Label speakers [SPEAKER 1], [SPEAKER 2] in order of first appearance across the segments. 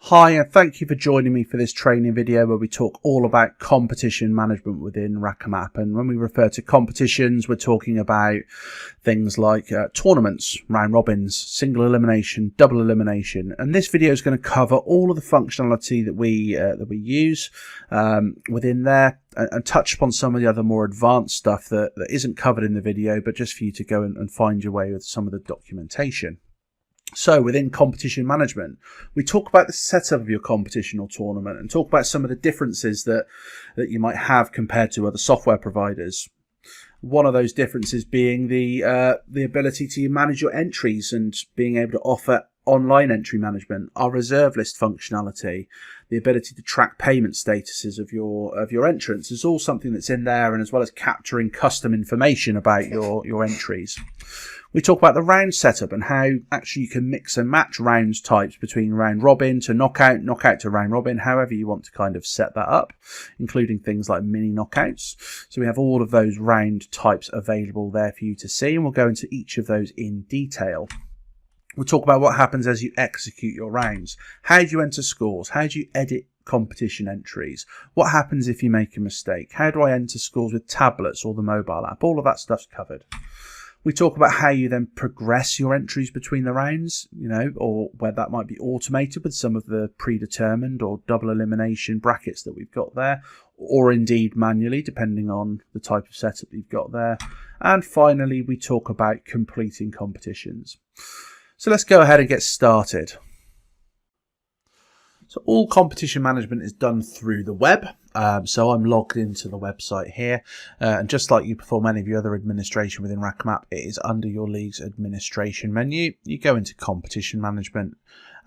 [SPEAKER 1] Hi, and thank you for joining me for this training video where we talk all about competition management within RackEmApp. And when we refer to competitions, we're talking about things like tournaments, round robins, single elimination, double elimination. And this video is going to cover all of the functionality that we use within there, and touch upon some of the other more advanced stuff that isn't covered in the video, but just for you to go and find your way with some of the documentation. So within competition management, we talk about the setup of your competition or tournament and talk about some of the differences that you might have compared to other software providers. One of those differences being the ability to manage your entries and being able to offer online entry management, our reserve list functionality, the ability to track payment statuses of your entrants is all something that's in there, and as well as capturing custom information about your entries. We talk about the round setup and how actually you can mix and match rounds types between round robin to knockout, knockout to round robin, however you want to kind of set that up, including things like mini knockouts. So we have all of those round types available there for you to see, and we'll go into each of those in detail. We'll talk about what happens as you execute your rounds. How do you enter scores? How do you edit competition entries? What happens if you make a mistake? How do I enter scores with tablets or the mobile app? All of that stuff's covered. We talk about how you then progress your entries between the rounds, or where that might be automated with some of the predetermined or double elimination brackets that we've got there, or indeed manually, depending on the type of setup you've got there. And finally, we talk about completing competitions. So let's go ahead and get started. So all competition management is done through the web. So I'm logged into the website here. And just like you perform any of your other administration within RackEmApp, it is under your league's administration menu. You go into competition management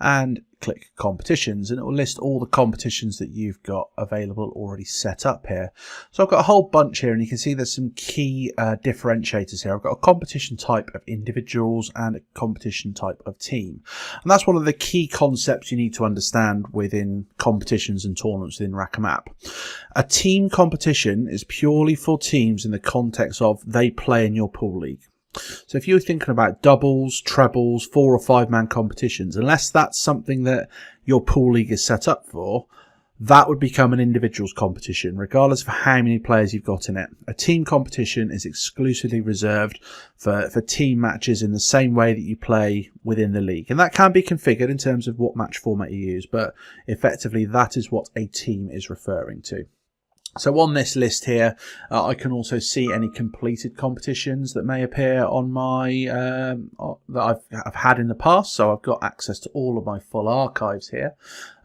[SPEAKER 1] and click competitions, and it will list all the competitions that you've got available already set up here. So I've got a whole bunch here, and you can see there's some key differentiators here. I've got a competition type of individuals and a competition type of team, and that's one of the key concepts you need to understand within competitions and tournaments within RackEmApp. A team competition is purely for teams in the context of they play in your pool league. So if you're thinking about doubles, trebles, 4 or 5 man competitions, unless that's something that your pool league is set up for, that would become an individuals competition, regardless of how many players you've got in it. A team competition is exclusively reserved for team matches in the same way that you play within the league. And that can be configured in terms of what match format you use, but effectively that is what a team is referring to. So on this list here, I can also see any completed competitions that may appear on my that I've had in the past. So I've got access to all of my full archives here.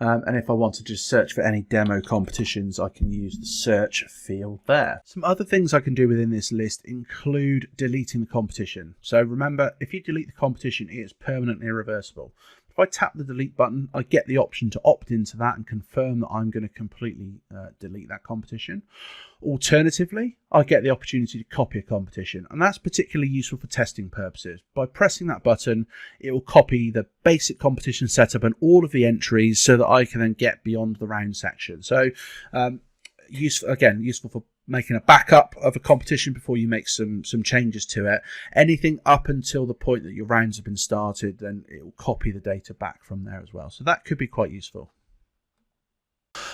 [SPEAKER 1] And if I want to just search for any demo competitions, I can use the search field there. Some other things I can do within this list include deleting the competition. So remember, if you delete the competition, it is permanently irreversible. If I tap the delete button, I get the option to opt into that and confirm that I'm going to completely delete that competition. Alternatively, I get the opportunity to copy a competition, and that's particularly useful for testing purposes. By pressing that button, it will copy the basic competition setup and all of the entries so that I can then get beyond the round section. So useful for making a backup of a competition before you make some changes to it. Anything up until the point that your rounds have been started, then it will copy the data back from there as well. So that could be quite useful.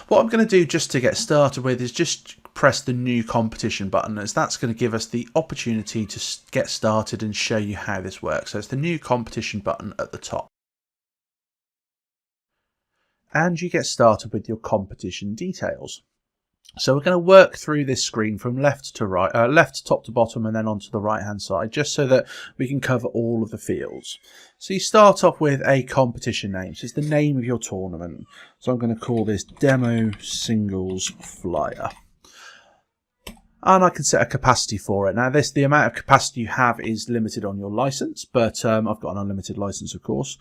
[SPEAKER 1] What I'm going to do just to get started with is just press the new competition button, as that's going to give us the opportunity to get started and show you how this works. So it's the new competition button at the top. And you get started with your competition details. So we're going to work through this screen from left to right, left top to bottom, and then onto the right hand side, just so that we can cover all of the fields. So you start off with a competition name. So it's the name of your tournament. So I'm going to call this Demo Singles Flyer. And I can set a capacity for it. Now, the amount of capacity you have is limited on your license, but I've got an unlimited license, of course.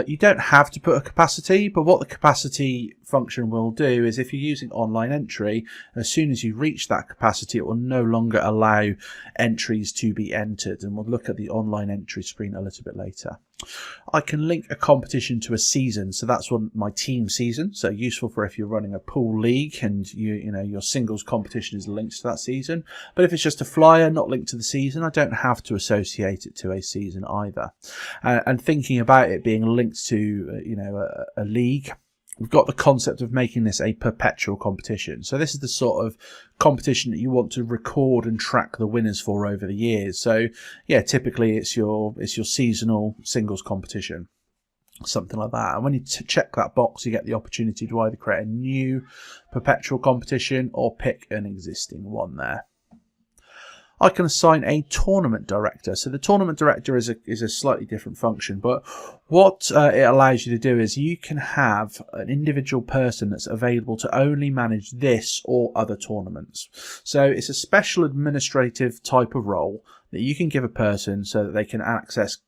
[SPEAKER 1] You don't have to put a capacity, but what the capacity function will do is if you're using online entry, as soon as you reach that capacity, it will no longer allow entries to be entered. And we'll look at the online entry screen a little bit later. I can link a competition to a season, so that's my team season, so useful for if you're running a pool league and your singles competition is linked to that season. But if it's just a flyer not linked to the season, I don't have to associate it to a season either. And thinking about it being linked to a league, we've got the concept of making this a perpetual competition. So this is the sort of competition that you want to record and track the winners for over the years. So yeah, typically it's your seasonal singles competition, something like that. And when you check that box, you get the opportunity to either create a new perpetual competition or pick an existing one there. I can assign a tournament director. So the tournament director is a slightly different function, but what it allows you to do is you can have an individual person that's available to only manage this or other tournaments. So it's a special administrative type of role that you can give a person so that they can access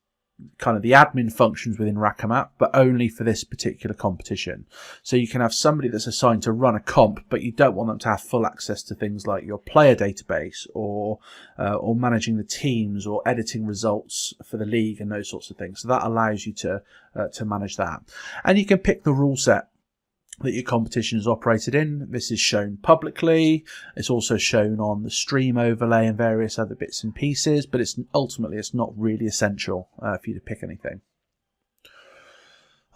[SPEAKER 1] kind of the admin functions within RackEmApp, but only for this particular competition. So you can have somebody that's assigned to run a comp, but you don't want them to have full access to things like your player database or managing the teams or editing results for the league and those sorts of things. So that allows you to manage that. And you can pick the rule set that your competition is operated in. This is shown publicly. It's also shown on the stream overlay and various other bits and pieces, but ultimately it's not really essential for you to pick anything.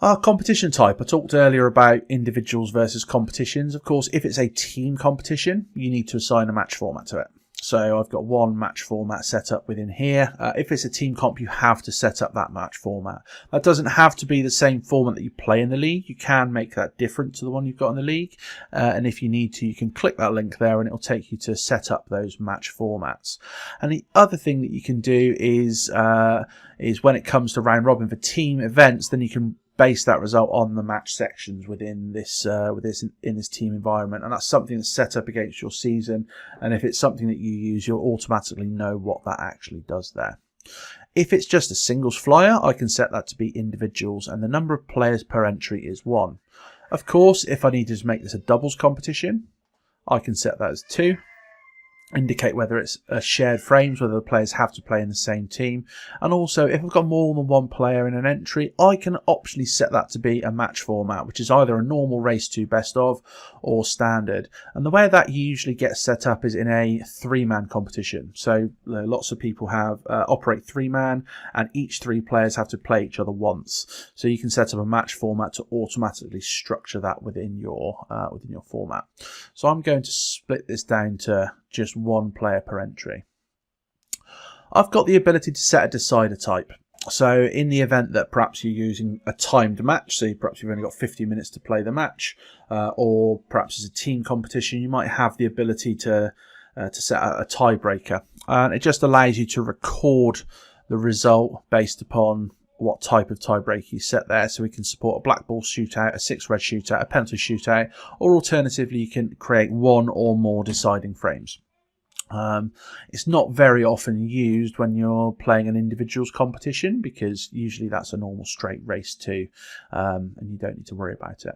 [SPEAKER 1] Our competition type, I talked earlier about individuals versus competitions. Of course, if it's a team competition, you need to assign a match format to it. So I've got one match format set up within here. If it's a team comp, you have to set up that match format. That doesn't have to be the same format that you play in the league. You can make that different to the one you've got in the league. And if you need to, you can click that link there and it'll take you to set up those match formats. And the other thing that you can do is when it comes to round robin for team events, then you can base that result on the match sections within this in this team environment, and that's something that's set up against your season, and if it's something that you use, you'll automatically know what that actually does there. If it's just a singles flyer, I can set that to be individuals, and the number of players per entry is 1. Of course, if I needed to make this a doubles competition, I can set that as 2. Indicate whether it's a shared frames, whether the players have to play in the same team. And also, if I've got more than one player in an entry, I can optionally set that to be a match format, which is either a normal race 2 best of or standard. And the way that usually gets set up is in a 3-man competition. So lots of people have operate 3-man, and each 3 players have to play each other once. So you can set up a match format to automatically structure that within your format. So I'm going to split this down to just 1 player per entry. I've got the ability to set a decider type. So in the event that perhaps you're using a timed match, so perhaps you've only got 50 minutes to play the match, or perhaps as a team competition, you might have the ability to set a tiebreaker. And it just allows you to record the result based upon what type of tiebreaker you set there. So we can support a black ball shootout, a 6-red shootout, a penalty shootout, or alternatively you can create 1 or more deciding frames. It's not very often used when you're playing an individuals competition, because usually that's a normal straight race 2, and you don't need to worry about it.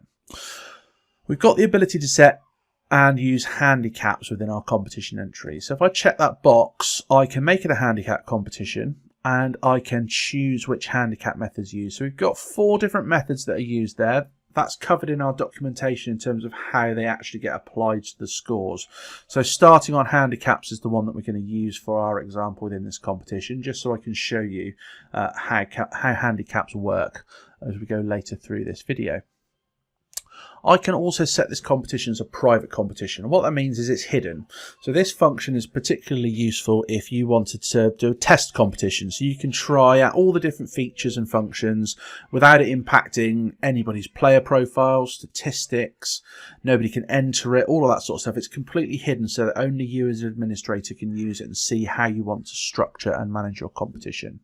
[SPEAKER 1] We've got the ability to set and use handicaps within our competition entry. So if I check that box, I can make it a handicap competition, and I can choose which handicap methods used. So we've got 4 different methods that are used there. That's covered in our documentation in terms of how they actually get applied to the scores. So starting on handicaps is the one that we're going to use for our example within this competition, just so I can show you how handicaps work as we go later through this video. I can also set this competition as a private competition. And what that means is it's hidden. So this function is particularly useful if you wanted to do a test competition. So you can try out all the different features and functions without it impacting anybody's player profiles, statistics. Nobody can enter it, all of that sort of stuff. It's completely hidden so that only you as an administrator can use it and see how you want to structure and manage your competition.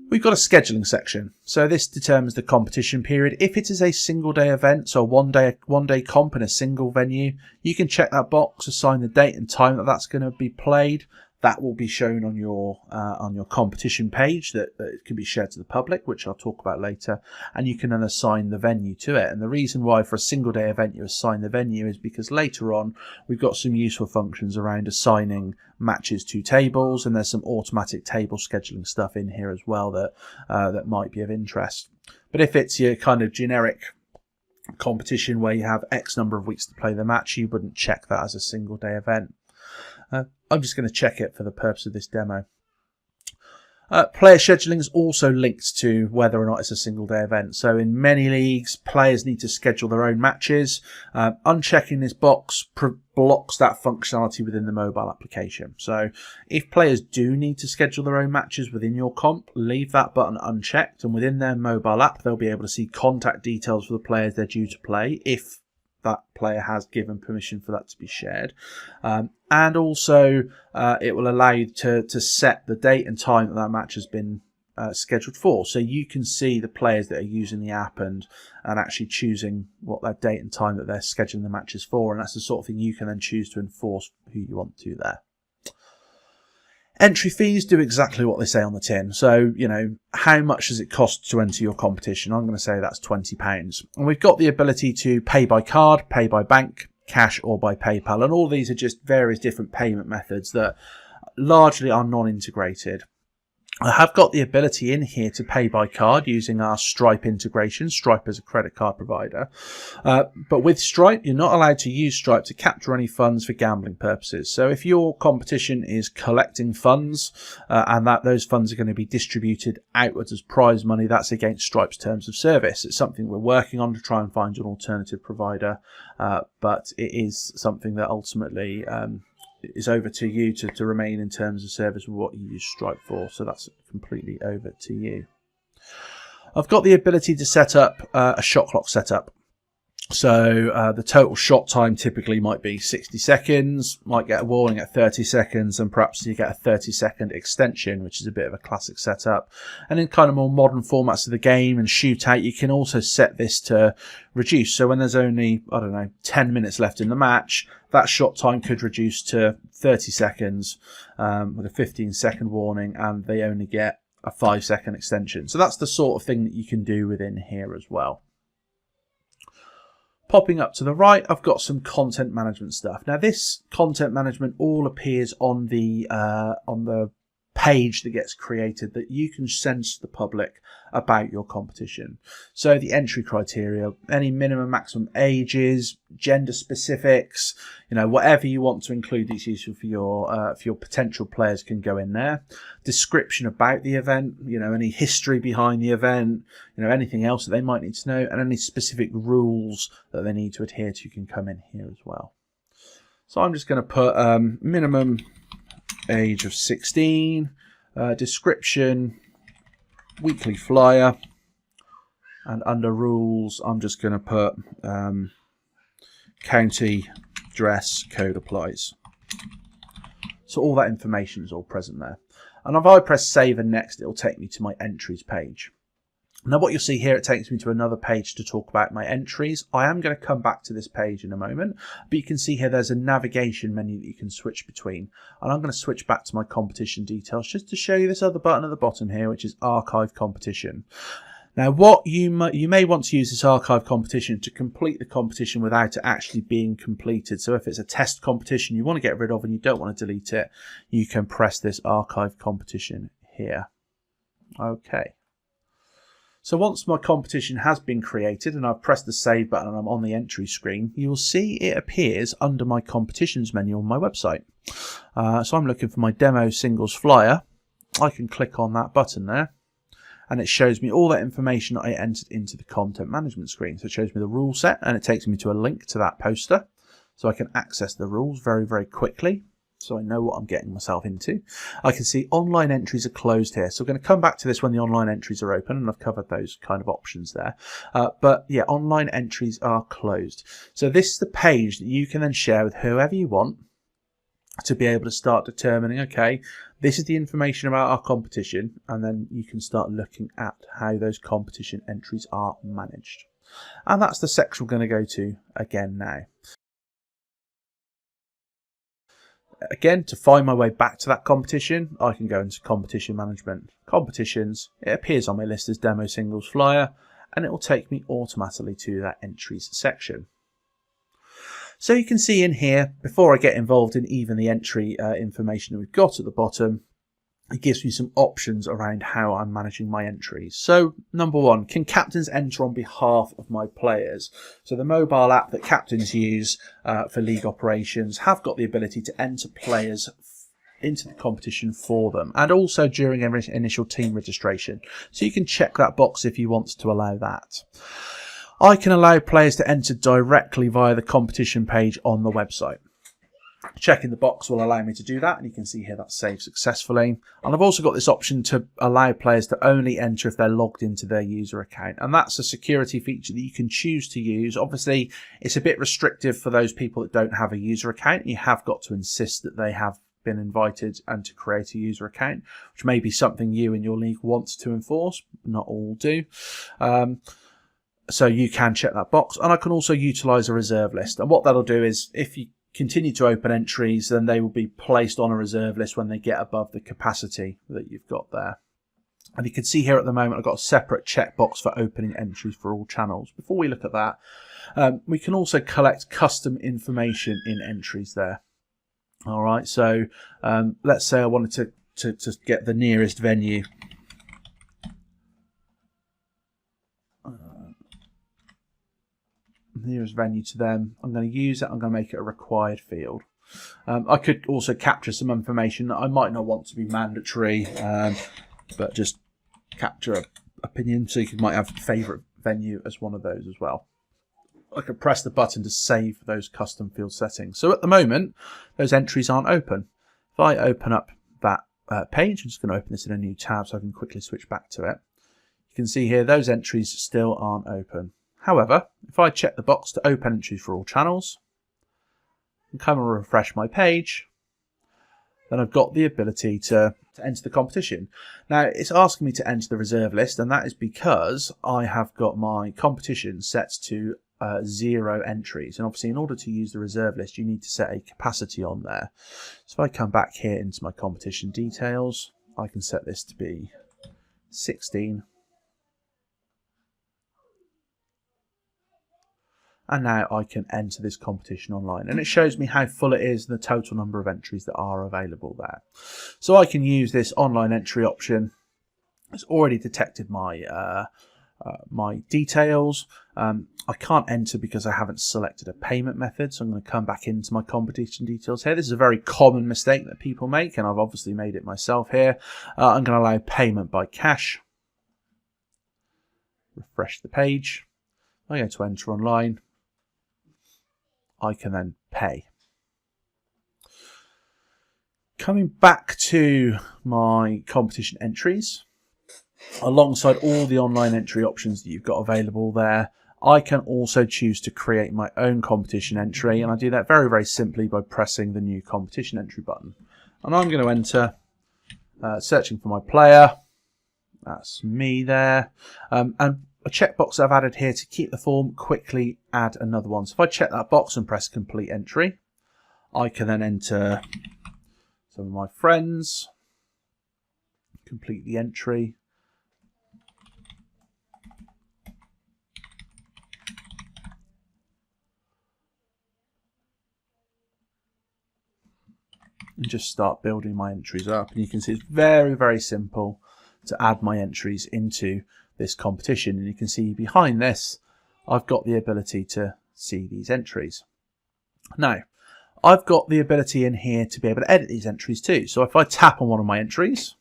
[SPEAKER 1] We've got a scheduling section. So this determines the competition period. If it is a single day event, so one day comp in a single venue, you can check that box, assign the date and time that that's going to be played. That will be shown on your competition page that it can be shared to the public, which I'll talk about later. And you can then assign the venue to it. And the reason why for a single day event you assign the venue is because later on we've got some useful functions around assigning matches to tables, and there's some automatic table scheduling stuff in here as well that might be of interest. But if it's your kind of generic competition where you have X number of weeks to play the match, you wouldn't check that as a single day event. I'm just going to check it for the purpose of this demo. Player scheduling is also linked to whether or not it's a single day event. So in many leagues, players need to schedule their own matches. Unchecking this box blocks that functionality within the mobile application. So if players do need to schedule their own matches within your comp, leave that button unchecked, and within their mobile app, they'll be able to see contact details for the players they're due to play if that player has given permission for that to be shared. And also it will allow you to set the date and time that match has been scheduled for. So you can see the players that are using the app and actually choosing what that date and time that they're scheduling the matches for. And that's the sort of thing you can then choose to enforce who you want to there. Entry fees do exactly what they say on the tin. So, you know, how much does it cost to enter your competition? I'm going to say that's £20. And we've got the ability to pay by card, pay by bank, cash, or by PayPal. And all these are just various different payment methods that largely are non-integrated. I have got the ability in here to pay by card using our Stripe integration. Stripe is a credit card provider. But with Stripe, you're not allowed to use Stripe to capture any funds for gambling purposes. So if your competition is collecting funds and that those funds are going to be distributed outwards as prize money, that's against Stripe's terms of service. It's something we're working on to try and find an alternative provider. But it is something that ultimately is over to you to remain in terms of service with what you use Stripe for. So that's completely over to you. I've got the ability to set up a shot clock setup. So the total shot time typically might be 60 seconds, might get a warning at 30 seconds, and perhaps you get a 30-second extension, which is a bit of a classic setup. And in kind of more modern formats of the game and shootout, you can also set this to reduce. So when there's only, 10 minutes left in the match, that shot time could reduce to 30 seconds with a 15-second warning, and they only get a 5-second extension. So that's the sort of thing that you can do within here as well. Popping up to the right, I've got some content management stuff. Now, this content management all appears on the page that gets created that you can send to the public about your competition. So the entry criteria, any minimum, maximum ages, gender specifics, whatever you want to include that's useful for your potential players can go in there. Description about the event, any history behind the event, anything else that they might need to know, and any specific rules that they need to adhere to can come in here as well. So I'm just going to put minimum age of 16, description, weekly flyer, and under rules I'm just going to put county dress code applies. So all that information is all present there. And if I press save and next, it'll take me to my entries page. Now what you'll see here, it takes me to another page to talk about my entries. I am going to come back to this page in a moment, but you can see here there's a navigation menu that you can switch between. And I'm going to switch back to my competition details just to show you this other button at the bottom here, which is Archive Competition. Now what you may want to use this Archive Competition to complete the competition without it actually being completed. So if it's a test competition you want to get rid of and you don't want to delete it, you can press this Archive Competition here. Okay. So once my competition has been created and I've pressed the save button and I'm on the entry screen, you'll see it appears under my competitions menu on my website. So I'm looking for my demo singles flyer. I can click on that button there and it shows me all that information that I entered into the content management screen. So it shows me the rule set and it takes me to a link to that poster. So I can access the rules very, very quickly. So I know what I'm getting myself into. I can see online entries are closed here. So I'm going to come back to this when the online entries are open, and I've covered those kind of options there. But yeah, online entries are closed. So this is the page that you can then share with whoever you want to be able to start determining, okay, this is the information about our competition, and then you can start looking at how those competition entries are managed. And that's the section we're going to go to again now. Again, to find my way back to that competition, I can go into competition management, competitions. It appears on my list as demo singles flyer, and it will take me automatically to that entries section. So you can see in here, before I get involved in even the entry information that we've got at the bottom, it gives me some options around how I'm managing my entries. So number one, can captains enter on behalf of my players? So the mobile app that captains use for league operations have got the ability to enter players into the competition for them, and also during every initial team registration. So you can check that box if you want to allow that. I can allow players to enter directly via the competition page on the website. Checking the box will allow me to do that, and you can see here that's saved successfully. And I've also got this option to allow players to only enter if they're logged into their user account, and that's a security feature that you can choose to use. Obviously, it's a bit restrictive for those people that don't have a user account. You have got to insist that they have been invited and to create a user account, which may be something you and your league wants to enforce. Not all do. So you can check that box, and I can also utilize a reserve list. And what that'll do is, if you continue to open entries, then they will be placed on a reserve list when they get above the capacity that you've got there. And you can see here at the moment I've got a separate checkbox for opening entries for all channels. Before we look at that, we can also collect custom information in entries there. All right, so let's say I wanted to get the nearest venue. Nearest venue to them. I'm going to use it. I'm going to make it a required field. I could also capture some information that I might not want to be mandatory, but just capture an opinion. So you might have favourite venue as one of those as well. I could press the button to save those custom field settings. So at the moment, those entries aren't open. If I open up that page, I'm just going to open this in a new tab so I can quickly switch back to it. You can see here those entries still aren't open. However, if I check the box to open entries for all channels and come and refresh my page, then I've got the ability to enter the competition. Now, it's asking me to enter the reserve list, and that is because I have got my competition set to 0 entries. And obviously, in order to use the reserve list, you need to set a capacity on there. So if I come back here into my competition details, I can set this to be 16. And now I can enter this competition online, and it shows me how full it is and the total number of entries that are available there. So I can use this online entry option. It's already detected my my details. I can't enter because I haven't selected a payment method, so I'm going to come back into my competition details here. This is a very common mistake that people make, and I've obviously made it myself here. I'm going to allow payment by cash. Refresh the page. I'm going to enter online. I can then pay. Coming back to my competition entries, alongside all the online entry options that you've got available there, I can also choose to create my own competition entry, and I do that very, very simply by pressing the new competition entry button. And I'm going to enter, searching for my player, that's me there, and a checkbox I've added here to keep the form, quickly add another one. So if I check that box and press complete entry, I can then enter some of my friends, complete the entry, and just start building my entries up. And you can see it's very, very simple to add my entries into this competition, and you can see behind this I've got the ability to see these entries. Now I've got the ability in here to be able to edit these entries too. So if I tap on one of my entries,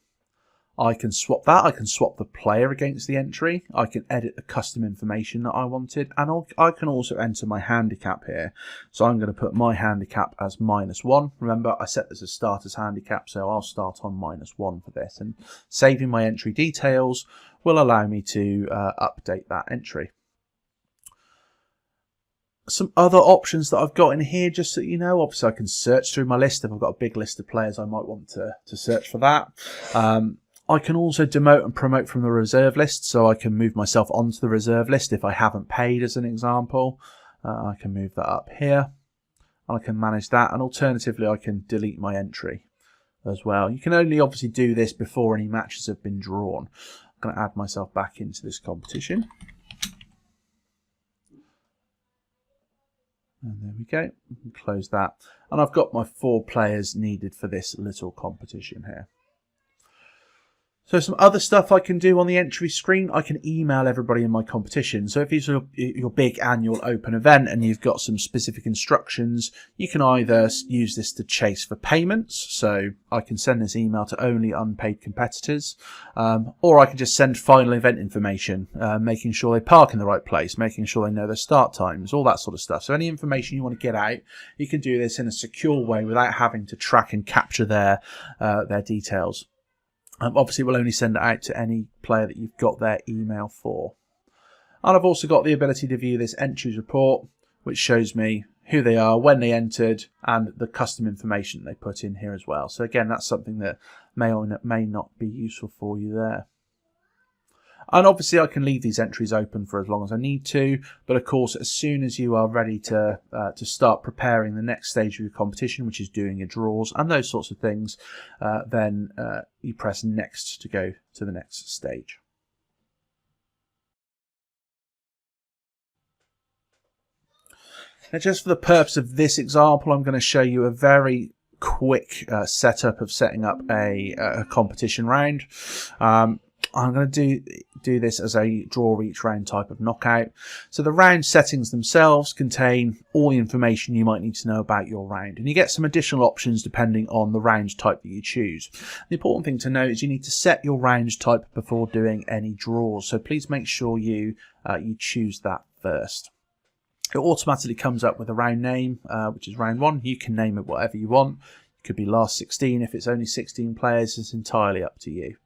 [SPEAKER 1] I can swap that. I can swap the player against the entry. I can edit the custom information that I wanted, and I can also enter my handicap here. So I'm going to put my handicap as -1. Remember, I set this as starter's handicap, so I'll start on -1 for this. And saving my entry details will allow me to update that entry. Some other options that I've got in here, just so you know, obviously I can search through my list. If I've got a big list of players, I might want to search for that. I can also demote and promote from the reserve list, so I can move myself onto the reserve list if I haven't paid, as an example. I can move that up here, and I can manage that, and alternatively I can delete my entry as well. You can only obviously do this before any matches have been drawn. I'm going to add myself back into this competition. And there we go. We can close that. And I've got my 4 players needed for this little competition here. So some other stuff I can do on the entry screen, I can email everybody in my competition. So if it's your big annual open event and you've got some specific instructions, you can either use this to chase for payments. So I can send this email to only unpaid competitors, or I can just send final event information, making sure they park in the right place, making sure they know their start times, all that sort of stuff. So any information you want to get out, you can do this in a secure way without having to track and capture their details. Obviously, we'll only send it out to any player that you've got their email for. And I've also got the ability to view this entries report, which shows me who they are, when they entered, and the custom information they put in here as well. So again, that's something that may or may not be useful for you there. And obviously I can leave these entries open for as long as I need to, but of course as soon as you are ready to start preparing the next stage of your competition, which is doing your draws and those sorts of things, then you press next to go to the next stage. Now, just for the purpose of this example, I'm going to show you a very quick setup of setting up a competition round. I'm going to do this as a draw each round type of knockout. So the round settings themselves contain all the information you might need to know about your round, and you get some additional options depending on the round type that you choose. The important thing to note is you need to set your round type before doing any draws, so please make sure you choose that first. It automatically comes up with a round name, which is round 1. You can name it whatever you want. It could be last 16. If it's only 16 players, it's entirely up to you.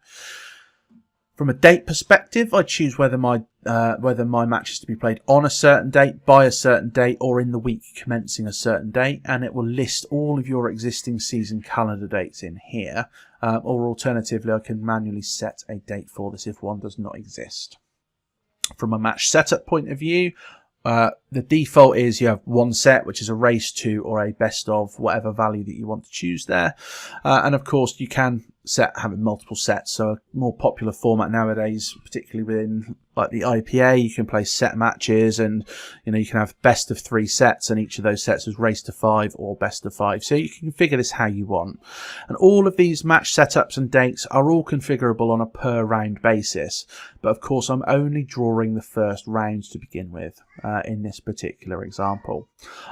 [SPEAKER 1] From a date perspective, I choose whether my match is to be played on a certain date, by a certain date, or in the week commencing a certain date, and it will list all of your existing season calendar dates in here. Or alternatively, I can manually set a date for this if one does not exist. From a match setup point of view, the default is you have one set, which is a race to or a best of whatever value that you want to choose there. And of course, you can having multiple sets. So a more popular format nowadays, particularly within like the IPA, you can play set matches, and you can have best of 3 sets, and each of those sets is race to 5 or best of 5. So you can configure this how you want. And all of these match setups and dates are all configurable on a per round basis. But of course, I'm only drawing the first rounds to begin with in this particular example.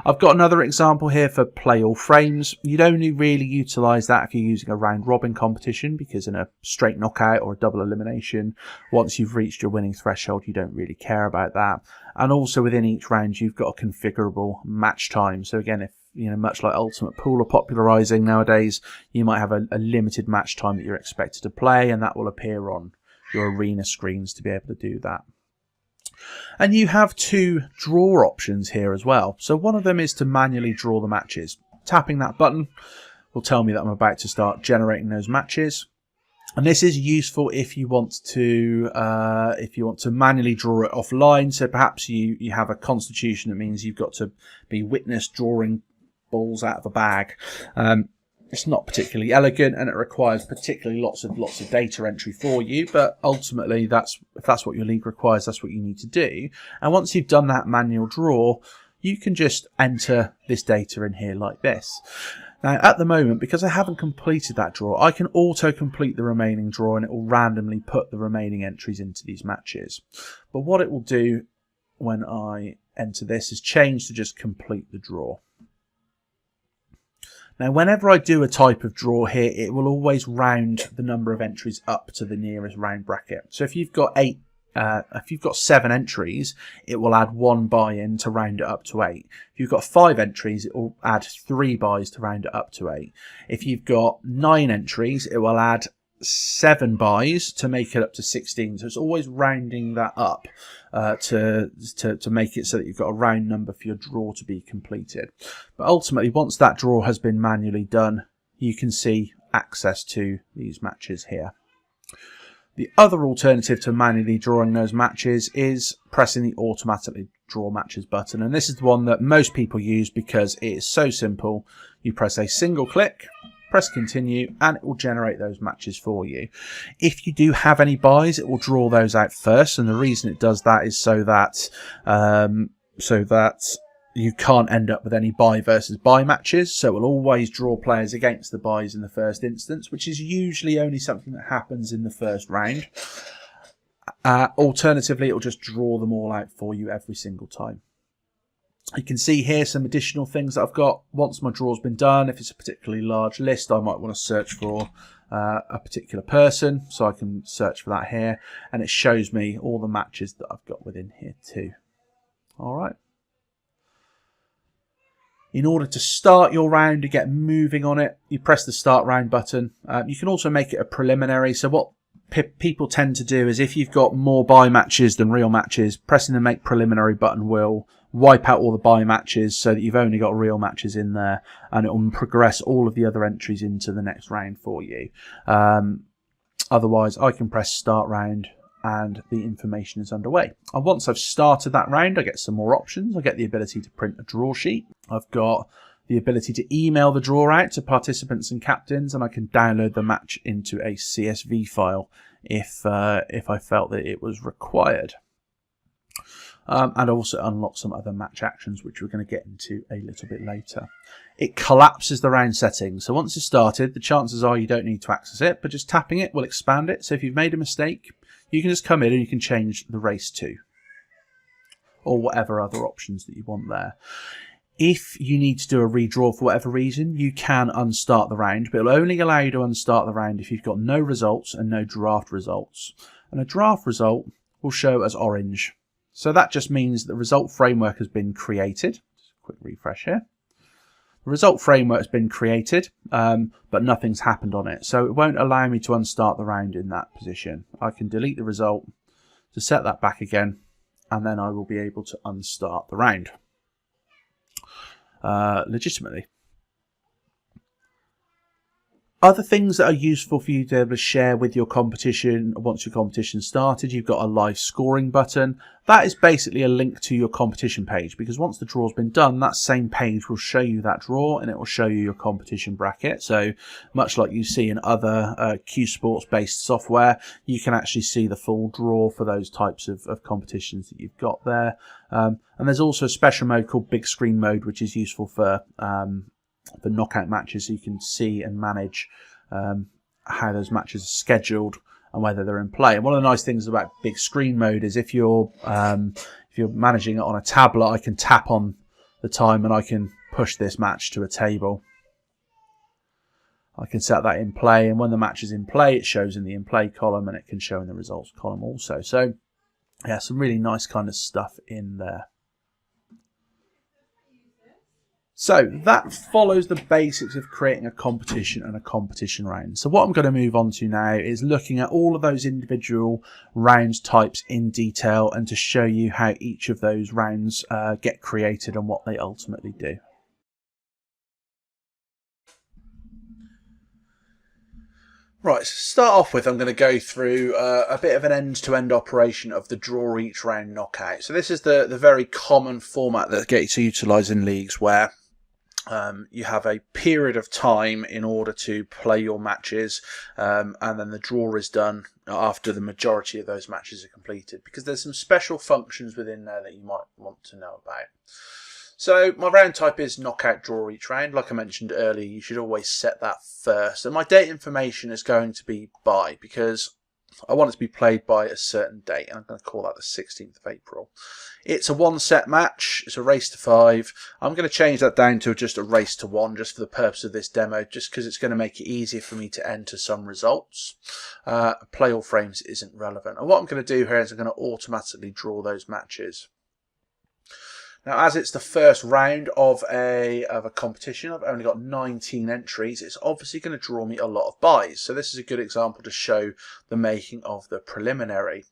[SPEAKER 1] I've got another example here for play all frames. You'd only really utilize that if you're using a round robin competition, because in a straight knockout or a double elimination, once you've reached your winning threshold, you don't really care about that. And also within each round, you've got a configurable match time. So again, if much like Ultimate Pool are popularizing nowadays, you might have a limited match time that you're expected to play, and that will appear on your arena screens to be able to do that. And you have 2 draw options here as well. So one of them is to manually draw the matches. Tapping that button will tell me that I'm about to start generating those matches. And this is useful if you want to manually draw it offline. So perhaps you have a constitution that means you've got to be witness drawing balls out of a bag. It's not particularly elegant, and it requires particularly lots of data entry for you. But ultimately, if that's what your league requires, that's what you need to do. And once you've done that manual draw, you can just enter this data in here like this. Now, at the moment, because I haven't completed that draw, I can auto-complete the remaining draw, and it will randomly put the remaining entries into these matches. But what it will do when I enter this is change to just complete the draw. Now, whenever I do a type of draw here, it will always round the number of entries up to the nearest round bracket. So if you've got 7 entries, it will add 1 buy-in to round it up to 8. If you've got 5 entries, it will add 3 buys to round it up to 8. If you've got 9 entries, it will add 7 buys to make it up to 16. So it's always rounding that up to make it so that you've got a round number for your draw to be completed. But ultimately, once that draw has been manually done, you can see access to these matches here. The other alternative to manually drawing those matches is pressing the automatically draw matches button. And this is the one that most people use because it is so simple. You press a single click, press continue, and it will generate those matches for you. If you do have any buys, it will draw those out first. And the reason it does that is so that you can't end up with any bye versus bye matches, so it will always draw players against the byes in the first instance, which is usually only something that happens in the first round. Alternatively, it will just draw them all out for you every single time. You can see here some additional things that I've got. Once my draw's been done, if it's a particularly large list, I might want to search for a particular person, so I can search for that here, and it shows me all the matches that I've got within here too. All right. In order to start your round and get moving on it, you press the start round button. You can also make it a preliminary. So what people tend to do is, if you've got more bye matches than real matches, pressing the make preliminary button will wipe out all the bye matches so that you've only got real matches in there, and it will progress all of the other entries into the next round for you. Otherwise, I can press start round and the information is underway. And once I've started that round, I get some more options. I get the ability to print a draw sheet. I've got the ability to email the draw out to participants and captains, and I can download the match into a CSV file if I felt that it was required. And also unlock some other match actions, which we're going to get into a little bit later. It collapses the round settings. So once it's started, the chances are you don't need to access it, but just tapping it will expand it. So if you've made a mistake, you can just come in and you can change the race to, or whatever other options that you want there. If you need to do a redraw for whatever reason, you can unstart the round, but it'll only allow you to unstart the round if you've got no results and no draft results. And a draft result will show as orange. So that just means the result framework has been created. Just a quick refresh here. The result framework has been created, but nothing's happened on it. So it won't allow me to unstart the round in that position. I can delete the result to set that back again, and then I will be able to unstart the round legitimately. Other things that are useful for you to be able to share with your competition once your competition started, you've got a live scoring button. That is basically a link to your competition page, because once the draw's been done, that same page will show you that draw and it will show you your competition bracket. So much like you see in other Q Sports based software, you can actually see the full draw for those types of competitions that you've got there. And there's also a special mode called big screen mode, which is useful for knockout matches, so you can see and manage how those matches are scheduled and whether they're in play. And one of the nice things about big screen mode is if you're managing it on a tablet, I can tap on the time and I can push this match to a table. I can set that in play, and when the match is in play, it shows in the in play column, and it can show in the results column also. So yeah, some really nice kind of stuff in there. So that follows the basics of creating a competition and a competition round. So what I'm going to move on to now is looking at all of those individual rounds types in detail, and to show you how each of those rounds get created and what they ultimately do. Right, so to start off with, I'm going to go through a bit of an end-to-end operation of the draw each round knockout. So this is the very common format that gets utilised in leagues, where you have a period of time in order to play your matches, and then the draw is done after the majority of those matches are completed, because there's some special functions within there that you might want to know about. So my round type is knockout draw each round. Like I mentioned earlier, you should always set that first. And my date information is going to be by, because I want it to be played by a certain date, and I'm going to call that the 16th of April. It's a one set match. It's a race to 5. I'm going to change that down to just a race to 1, just for the purpose of this demo, just because it's going to make it easier for me to enter some results. Play all frames isn't relevant. And what I'm going to do here is I'm going to automatically draw those matches. Now, as it's the first round of a competition, I've only got 19 entries. It's obviously going to draw me a lot of buys. So this is a good example to show the making of the preliminary.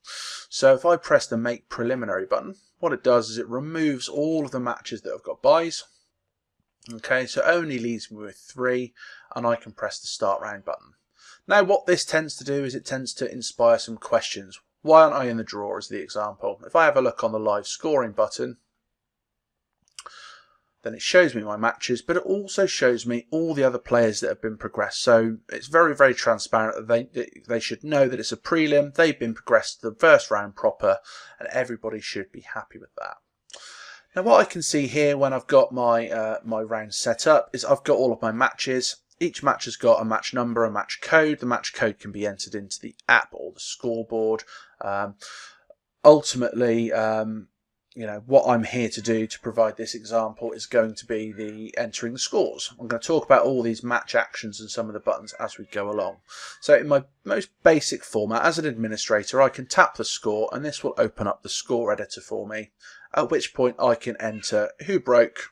[SPEAKER 1] So if I press the make preliminary button, what it does is it removes all of the matches that have got buys. Okay, so it only leaves me with 3, and I can press the start round button. Now, what this tends to do is it tends to inspire some questions. Why aren't I in the draw, as the example? If I have a look on the live scoring button, then it shows me my matches, but it also shows me all the other players that have been progressed. So it's very, very transparent that they should know that it's a prelim, they've been progressed to the first round proper, and everybody should be happy with that. Now what I can see here when I've got my my round set up is I've got all of my matches. Each match has got a match number, a match code. The match code can be entered into the app or the scoreboard. Ultimately, you know, what I'm here to do to provide this example is going to be the entering the scores. I'm going to talk about all these match actions and some of the buttons as we go along. So in my most basic format, as an administrator, I can tap the score and this will open up the score editor for me, at which point I can enter who broke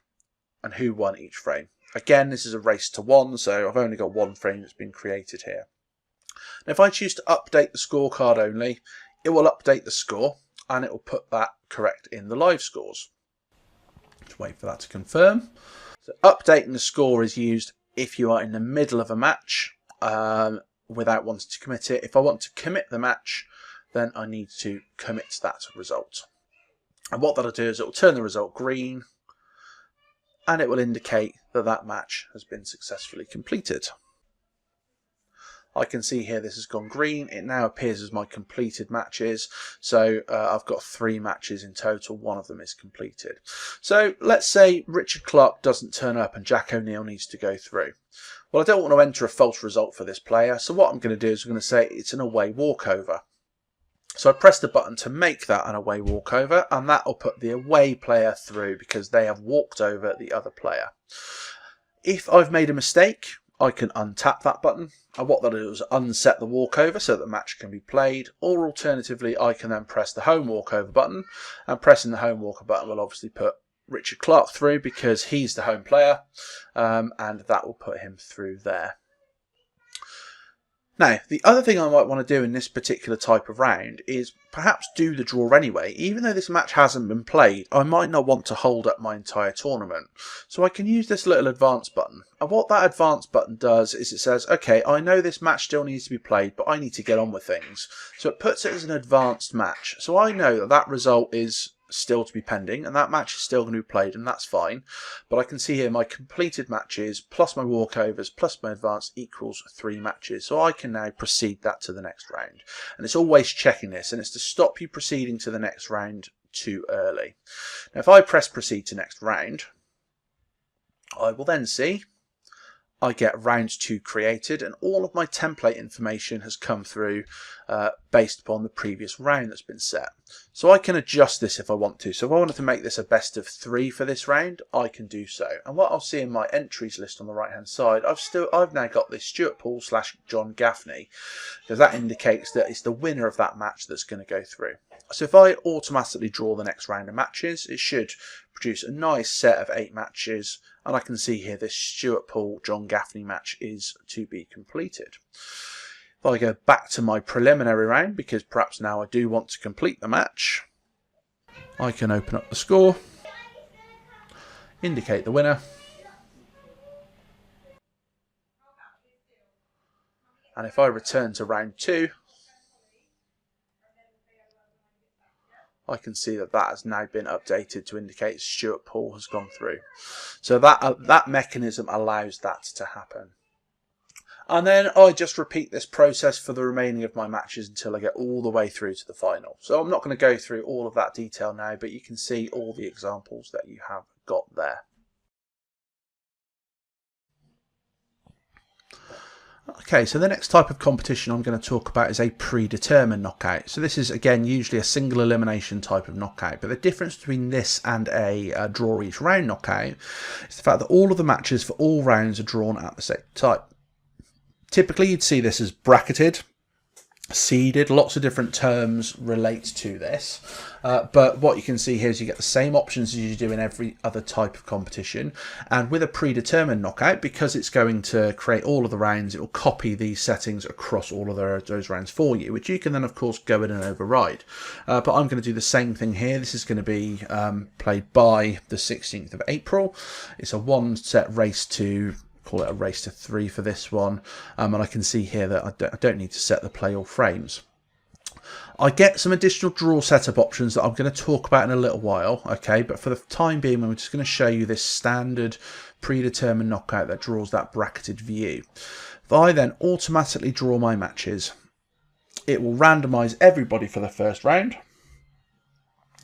[SPEAKER 1] and who won each frame. Again, this is a race to one, so I've only got one frame that's been created here. Now, if I choose to update the scorecard only, it will update the score and it will put that correct in the live scores. Just wait for that to confirm. So updating the score is used if you are in the middle of a match without wanting to commit it. If I want to commit the match, then I need to commit that result. And what that'll do is it will turn the result green and it will indicate that that match has been successfully completed. I can see here this has gone green. It now appears as my completed matches. So I've got 3 matches in total. One of them is completed. So let's say Richard Clark doesn't turn up and Jack O'Neill needs to go through. Well, I don't want to enter a false result for this player. So what I'm going to do is I'm going to say it's an away walkover. So I press the button to make that an away walkover, and that will put the away player through because they have walked over the other player. If I've made a mistake, I can untap that button, and what that'll do is unset the walkover so that the match can be played, or alternatively I can then press the home walkover button, and pressing the home walkover button will obviously put Richard Clark through because he's the home player, and that will put him through there. Now, the other thing I might want to do in this particular type of round is perhaps do the draw anyway. Even though this match hasn't been played, I might not want to hold up my entire tournament. So I can use this little advance button. And what that advance button does is it says, okay, I know this match still needs to be played, but I need to get on with things. So it puts it as an advanced match. So I know that that result is still to be pending and that match is still going to be played, and that's fine. But I can see here my completed matches plus my walkovers plus my advance equals 3 matches, so I can now proceed that to the next round. And it's always checking this, and it's to stop you proceeding to the next round too early. Now if I press proceed to next round, I will then see I get round 2 created, and all of my template information has come through based upon the previous round that's been set. So I can adjust this if I want to. So if I wanted to make this a best of 3 for this round, I can do so. And what I'll see in my entries list on the right hand side, I've now got this Stuart Paul / John Gaffney, because that indicates that it's the winner of that match that's going to go through. So if I automatically draw the next round of matches, it should produce a nice set of 8 matches, and I can see here this Stuart Paul John Gaffney match is to be completed. If I go back to my preliminary round, because perhaps now I do want to complete the match, I can open up the score, indicate the winner, and if I return to round 2, I can see that that has now been updated to indicate Stuart Paul has gone through. So that mechanism allows that to happen. And then I just repeat this process for the remaining of my matches until I get all the way through to the final. So I'm not going to go through all of that detail now, but you can see all the examples that you have got there. Okay, so the next type of competition I'm going to talk about is a predetermined knockout. So this is, again, usually a single elimination type of knockout. But the difference between this and a draw each round knockout is the fact that all of the matches for all rounds are drawn at the same time. Typically, you'd see this as bracketed, seeded. Lots of different terms relate to this. But what you can see here is you get the same options as you do in every other type of competition. And with a predetermined knockout, because it's going to create all of the rounds, it will copy these settings across all of those rounds for you, which you can then, of course, go in and override. But I'm going to do the same thing here. This is going to be played by the 16th of April. It's a 1-set race to... call it a race to 3 for this one, and I can see here that I don't need to set the play all frames. I get some additional draw setup options that I'm going to talk about in a little while, okay, but for the time being I'm just going to show you this standard predetermined knockout that draws that bracketed view. If I then automatically draw my matches, it will randomise everybody for the first round,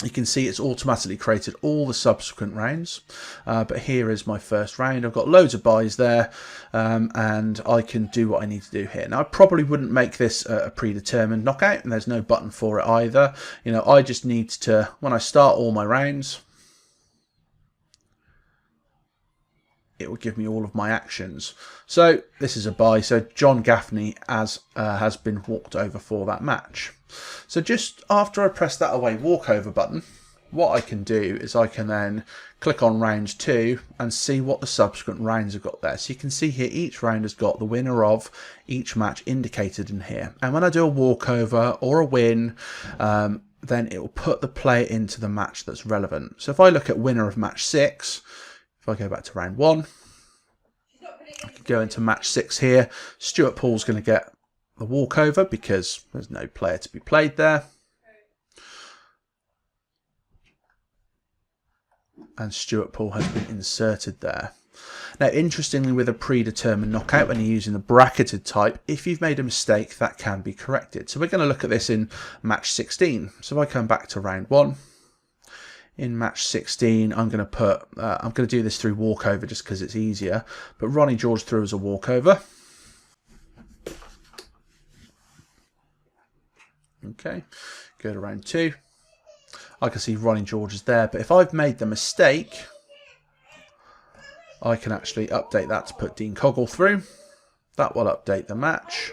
[SPEAKER 1] You can see it's automatically created all the subsequent rounds, but here is my first round. I've got loads of buys there, and I can do what I need to do here. Now, I probably wouldn't make this a predetermined knockout, and there's no button for it either. You know, I just need to, when I start all my rounds, it will give me all of my actions. So this is a buy. So John Gaffney has been walked over for that match. So just after I press that away walkover button, what I can do is I can then click on round 2 and see what the subsequent rounds have got there. So you can see here each round has got the winner of each match indicated in here. And when I do a walkover or a win, then it will put the player into the match that's relevant. So if I look at winner of match 6, if I go back to round 1, I can go into match 6 here. Stuart Paul's going to get the walkover because there's no player to be played there. And Stuart Paul has been inserted there. Now, interestingly, with a predetermined knockout, when you're using the bracketed type, if you've made a mistake, that can be corrected. So we're going to look at this in match 16. So if I come back to round 1, in match 16, I'm going to do this through walkover just because it's easier. But Ronnie George threw as a walkover. Okay, go to round 2. I can see Ronnie George is there, but if I've made the mistake, I can actually update that to put Dean Coggle through. That will update the match.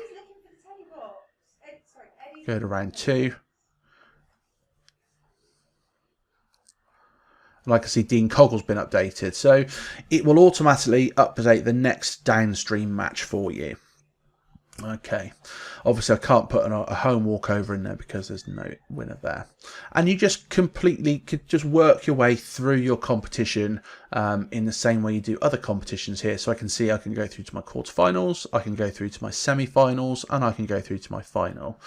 [SPEAKER 1] Go to round 2. And I can see Dean Coggle's been updated. So it will automatically update the next downstream match for you. Okay, obviously I can't put a home walkover in there because there's no winner there. And you just could just work your way through your competition in the same way you do other competitions here. So I can see I can go through to my quarterfinals, I can go through to my semi-finals, and I can go through to my final.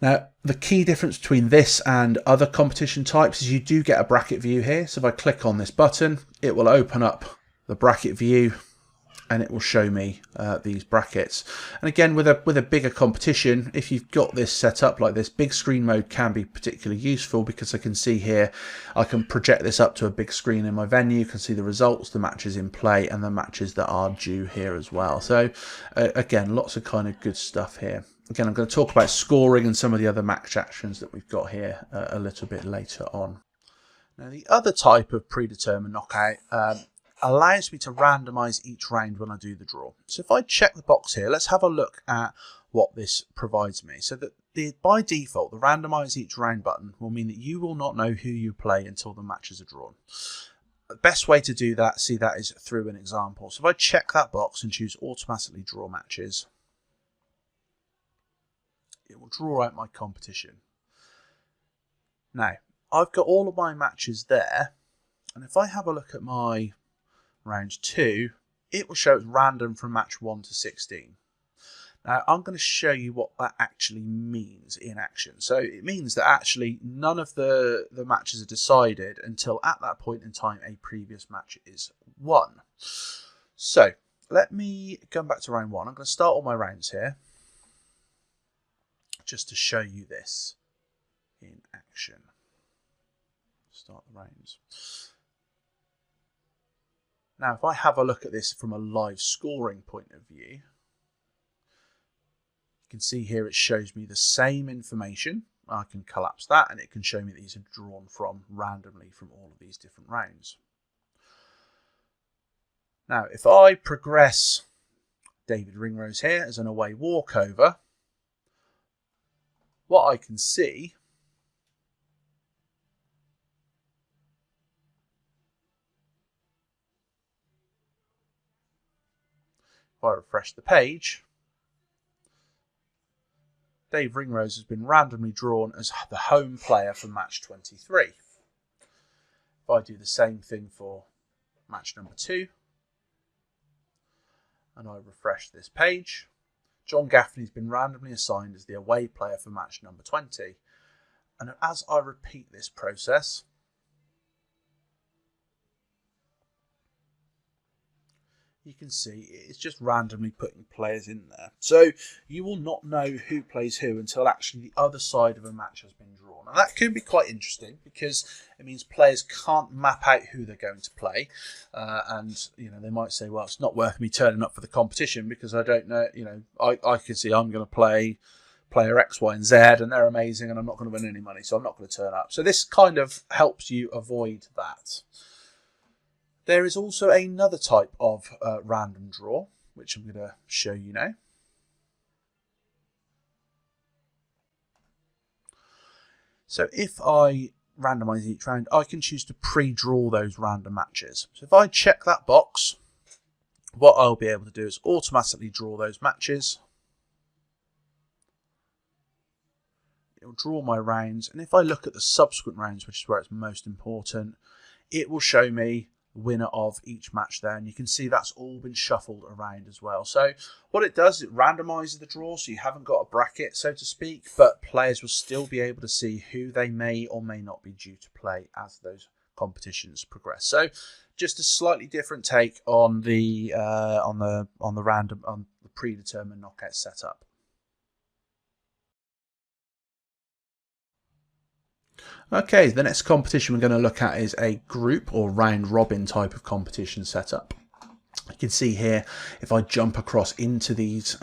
[SPEAKER 1] Now, the key difference between this and other competition types is you do get a bracket view here. So if I click on this button, it will open up the bracket view and it will show me these brackets. And again, with a bigger competition, if you've got this set up like this, big screen mode can be particularly useful because I can see here, I can project this up to a big screen in my venue. You can see the results, the matches in play, and the matches that are due here as well. So again, lots of kind of good stuff here. Again, I'm going to talk about scoring and some of the other match actions that we've got here a little bit later on. Now, the other type of predetermined knockout allows me to randomise each round when I do the draw. So if I check the box here, let's have a look at what this provides me. So that by default, the randomise each round button will mean that you will not know who you play until the matches are drawn. The best way to do that, is through an example. So if I check that box and choose automatically draw matches, it will draw out my competition. Now, I've got all of my matches there, and if I have a look at my round 2, it will show it's random from match 1 to 16. Now, I'm going to show you what that actually means in action. So it means that actually none of the matches are decided until at that point in time a previous match is won. So let me come back to round 1. I'm going to start all my rounds here, just to show you this in action. Start the rounds. Now, if I have a look at this from a live scoring point of view, you can see here it shows me the same information. I can collapse that and it can show me that these are drawn from randomly from all of these different rounds. Now, if I progress David Ringrose here as an away walkover, what I can see if I refresh the page, Dave Ringrose has been randomly drawn as the home player for match 23. If I do the same thing for match number 2 and I refresh this page, John Gaffney has been randomly assigned as the away player for match number 20. And as I repeat this process, you can see it's just randomly putting players in there. So you will not know who plays who until actually the other side of a match has been drawn. And that can be quite interesting because it means players can't map out who they're going to play. And, they might say, well, it's not worth me turning up for the competition because I don't know, I can see I'm going to play player X, Y, and Z, and they're amazing, and I'm not going to win any money, so I'm not going to turn up. So this kind of helps you avoid that. There is also another type of random draw, which I'm going to show you now. So if I randomize each round, I can choose to pre-draw those random matches. So if I check that box, what I'll be able to do is automatically draw those matches. It'll draw my rounds, and if I look at the subsequent rounds, which is where it's most important, it will show me the winner of each match there, and you can see that's all been shuffled around as well. So what it does is it randomizes the draw, so you haven't got a bracket, so to speak, but players will still be able to see who they may or may not be due to play as those competitions progress. So just a slightly different take on the predetermined knockout setup. Okay, the next competition we're going to look at is a group or round robin type of competition setup. You can see here, if I jump across into these,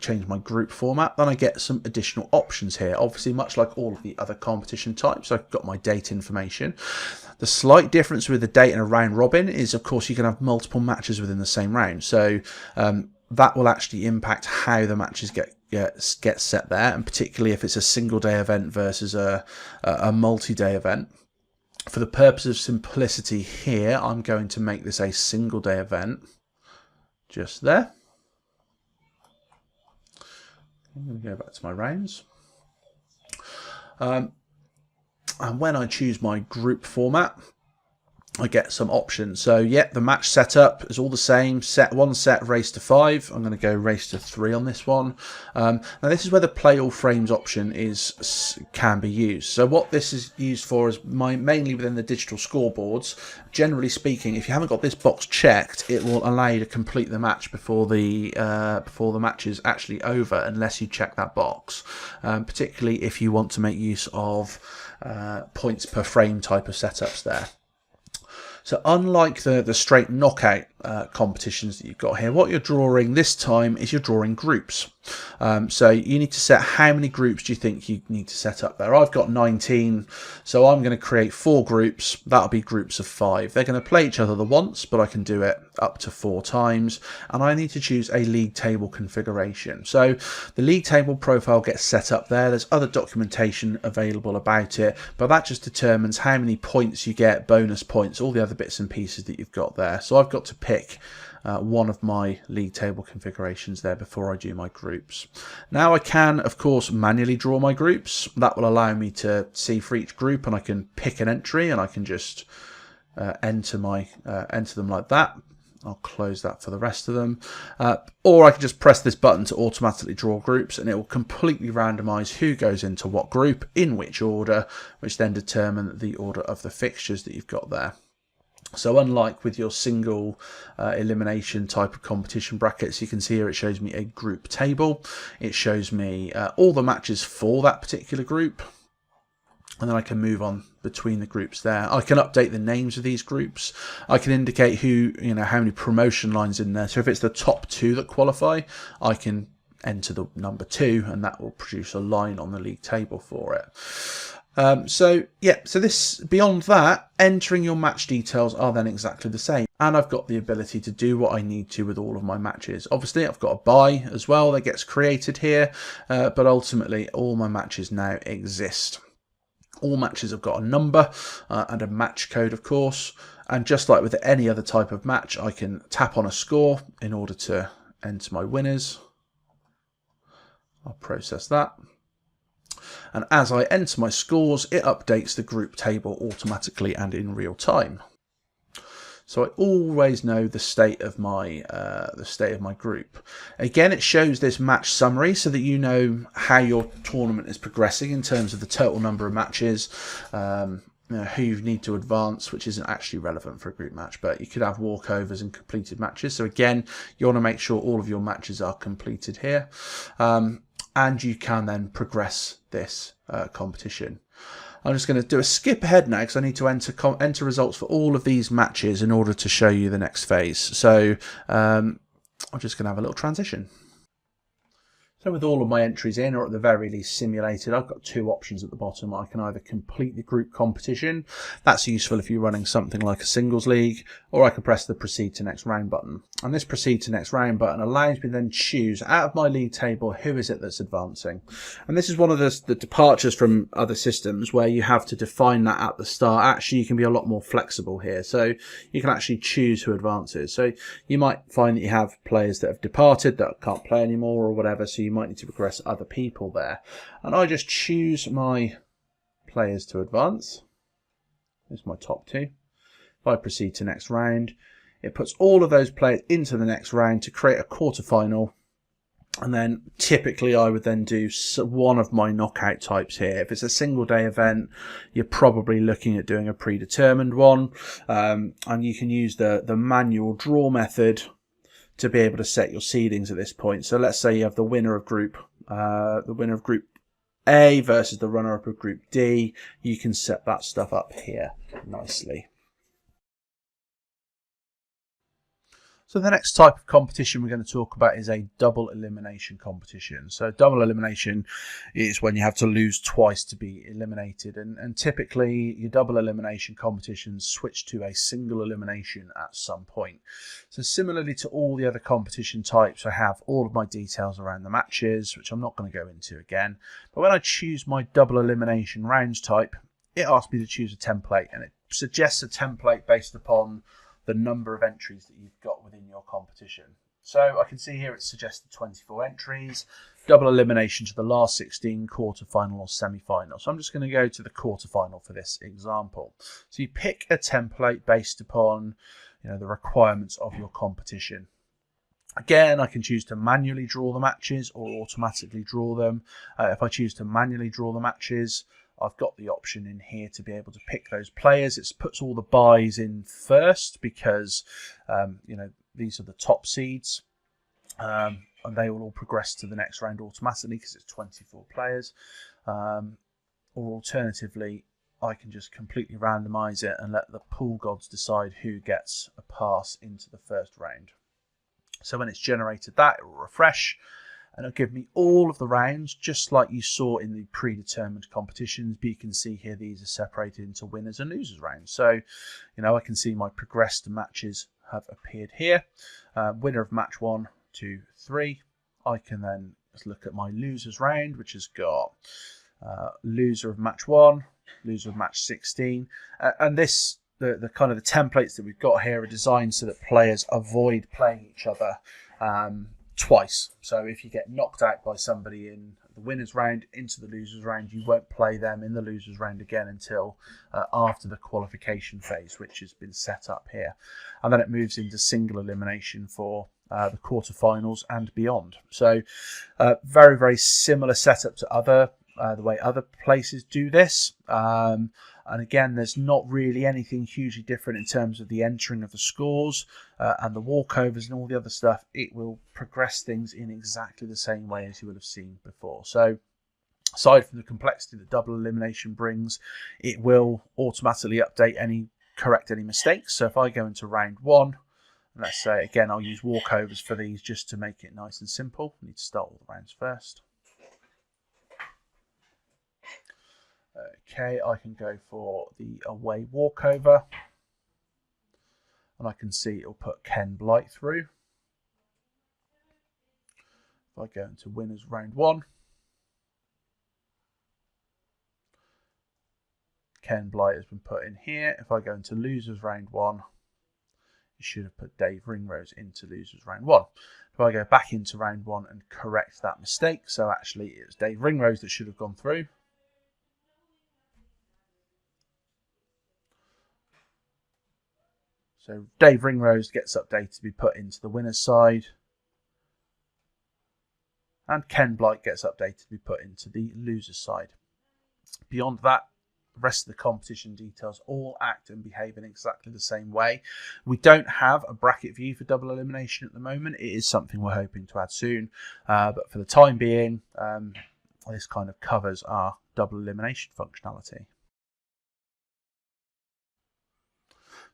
[SPEAKER 1] change my group format, then I get some additional options here. Obviously, much like all of the other competition types, I've got my date information. The slight difference with the date and a round robin is, of course, you can have multiple matches within the same round. So that will actually impact how the matches get set there, and particularly if it's a single day event versus a multi-day event. For the purpose of simplicity here, I'm going to make this a single day event, just there. I'm going to go back to my rounds. And when I choose my group format, I get some options. So yeah, the match setup is all the same. One set race to 5. I'm going to go race to 3 on this one. Now this is where the play all frames option can be used. So what this is used for is mainly within the digital scoreboards. Generally speaking, if you haven't got this box checked, it will allow you to complete the match before the match is actually over, unless you check that box. Particularly if you want to make use of points per frame type of setups there. So unlike the straight knockout competitions that you've got here, what you're drawing this time is you're drawing groups. So you need to set how many groups do you think you need to set up there. I've got 19, so I'm going to create 4 groups. That'll be groups of 5. They're going to play each other once, but I can do it up to 4 times. And I need to choose a league table configuration. So the league table profile gets set up there. There's other documentation available about it, but that just determines how many points you get, bonus points, all the other bits and pieces that you've got there. So I've got to pick one of my league table configurations there before I do my groups. Now I can, of course, manually draw my groups. That will allow me to see for each group, and I can pick an entry and I can just enter them like that. I'll close that for the rest of them. Or I can just press this button to automatically draw groups, and it will completely randomize who goes into what group, in which order, which then determine the order of the fixtures that you've got there. So unlike with your single elimination type of competition brackets, you can see here it shows me a group table. It shows me all the matches for that particular group. And then I can move on between the groups there. I can update the names of these groups. I can indicate how many promotion lines in there. So if it's the top 2 that qualify, I can enter the number 2, and that will produce a line on the league table for it. So this, beyond that, entering your match details are then exactly the same, and I've got the ability to do what I need to with all of my matches. Obviously I've got a buy as well that gets created here, but ultimately all my matches now exist. All matches have got a number and a match code, of course, and just like with any other type of match, I can tap on a score in order to enter my winners. I'll process that. And as I enter my scores, it updates the group table automatically and in real time. So I always know the state of my group. Again, it shows this match summary so that you know how your tournament is progressing in terms of the total number of matches. who you need to advance, which isn't actually relevant for a group match, but you could have walkovers and completed matches. So again, you want to make sure all of your matches are completed here, and you can then progress this competition. I'm just going to do a skip ahead now because I need to enter results for all of these matches in order to show you the next phase. So I'm just going to have a little transition. So with all of my entries in, or at the very least simulated, I've got two options at the bottom. I can either complete the group competition. That's useful if you're running something like a singles league, or I can press the proceed to next round button. And this proceed to next round button allows me to then choose out of my league table who is it that's advancing. And this is one of the departures from other systems where you have to define that at the start. Actually, you can be a lot more flexible here. So you can actually choose who advances. So you might find that you have players that have departed that can't play anymore or whatever. So you might need to progress other people there, and I just choose my players to advance. There's my top two. If I proceed to next round, it puts all of those players into the next round to create a quarterfinal, and then typically I would then do one of my knockout types here. If it's a single day event, you're probably looking at doing a predetermined one, and you can use the manual draw method to be able to set your seedings at this point. So let's say you have the winner of group A versus the runner-up of Group D. You can set that stuff up here nicely. So the next type of competition we're going to talk about is a double elimination competition. So double elimination is when you have to lose twice to be eliminated. And typically your double elimination competitions switch to a single elimination at some point. So similarly to all the other competition types, I have all of my details around the matches, which I'm not going to go into again. But when I choose my double elimination rounds type, it asks me to choose a template, and it suggests a template based upon the number of entries that you've got within your competition. So I can see here it's suggested 24 entries, double elimination to the last 16, quarterfinal or semi-final. So I'm just going to go to the quarterfinal for this example. So you pick a template based upon the requirements of your competition. Again, I can choose to manually draw the matches or automatically draw them. If I choose to manually draw the matches, I've got the option in here to be able to pick those players. It puts all the buys in first because, these are the top seeds. And they will all progress to the next round automatically because it's 24 players. Or alternatively, I can just completely randomize it and let the pool gods decide who gets a pass into the first round. So when it's generated that, it will refresh. And it'll give me all of the rounds, just like you saw in the predetermined competitions. But you can see here these are separated into winners and losers rounds. So, I can see my progressed matches have appeared here. Winner of match 1, 2, 3. I can then look at my losers round, which has got loser of match 1, loser of match 16. And this, the kind of the templates that we've got here are designed so that players avoid playing each other twice. So if you get knocked out by somebody in the winners round into the losers round, you won't play them in the losers round again until after the qualification phase, which has been set up here. And then it moves into single elimination for the quarterfinals and beyond. So very, very similar setup to the way other places do this. And again, there's not really anything hugely different in terms of the entering of the scores and the walkovers and all the other stuff. It will progress things in exactly the same way as you would have seen before. So aside from the complexity that double elimination brings, it will automatically correct any mistakes. So if I go into round 1, let's say, again, I'll use walkovers for these just to make it nice and simple. I need to start all the rounds first. Okay, I can go for the away walkover, and I can see it'll put Ken Blight through. If I go into winners round 1, Ken Blight has been put in here. If I go into losers round 1, it should have put Dave Ringrose into losers round 1. If I go back into round 1 and correct that mistake, so actually it was Dave Ringrose that should have gone through. So Dave Ringrose gets updated to be put into the winner's side. And Ken Blight gets updated to be put into the loser's side. Beyond that, the rest of the competition details all act and behave in exactly the same way. We don't have a bracket view for double elimination at the moment. It is something we're hoping to add soon, but for the time being, this kind of covers our double elimination functionality.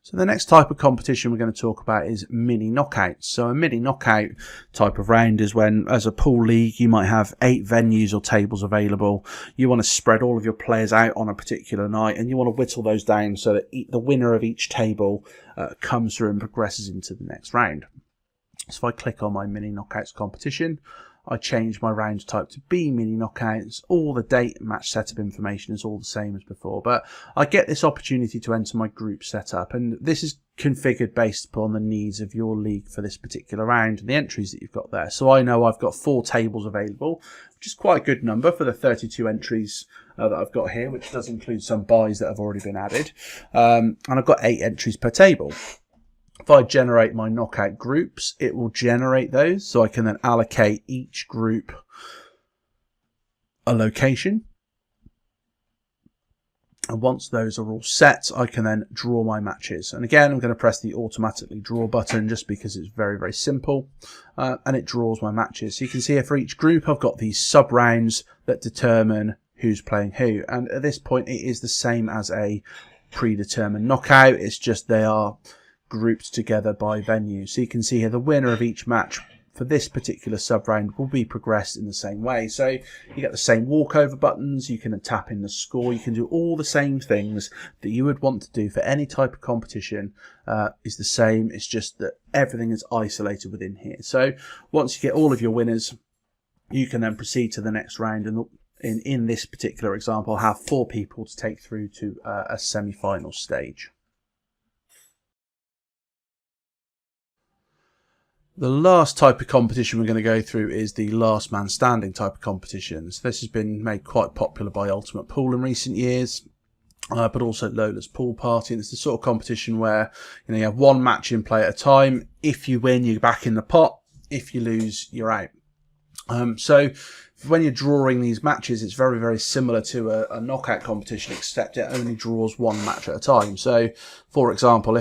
[SPEAKER 1] So the next type of competition we're going to talk about is mini knockouts. So a mini knockout type of round is when, as a pool league, you might have 8 venues or tables available. You want to spread all of your players out on a particular night, and you want to whittle those down so that the winner of each table comes through and progresses into the next round. So if I click on my mini knockouts competition, I change my round type to B mini knockouts. All the date and match setup information is all the same as before, but I get this opportunity to enter my group setup, and this is configured based upon the needs of your league for this particular round and the entries that you've got there. So I know I've got 4 tables available, which is quite a good number for the 32 entries that I've got here, which does include some buys that have already been added, and I've got 8 entries per table. If I generate my knockout groups, it will generate those, so I can then allocate each group a location. And once those are all set, I can then draw my matches. And again, I'm going to press the automatically draw button just because it's very, very simple. And it draws my matches. So you can see here for each group, I've got these sub rounds that determine who's playing who. And at this point, it is the same as a predetermined knockout. It's just they are grouped together by venue. So you can see here the winner of each match for this particular sub round will be progressed in the same way. So you get the same walkover buttons, you can tap in the score, you can do all the same things that you would want to do for any type of competition. Is the same, it's just that everything is isolated within here. So once you get all of your winners, you can then proceed to the next round, and in this particular example I'll have 4 people to take through to a semi-final stage. The last type of competition we're going to go through is the last man standing type of competitions. This has been made quite popular by Ultimate Pool in recent years, but also Lola's Pool Party. And it's the sort of competition where you have 1 match in play at a time. If you win, you're back in the pot. If you lose, you're out. So when you're drawing these matches, it's very, very similar to a knockout competition, except it only draws 1 match at a time. So, for example,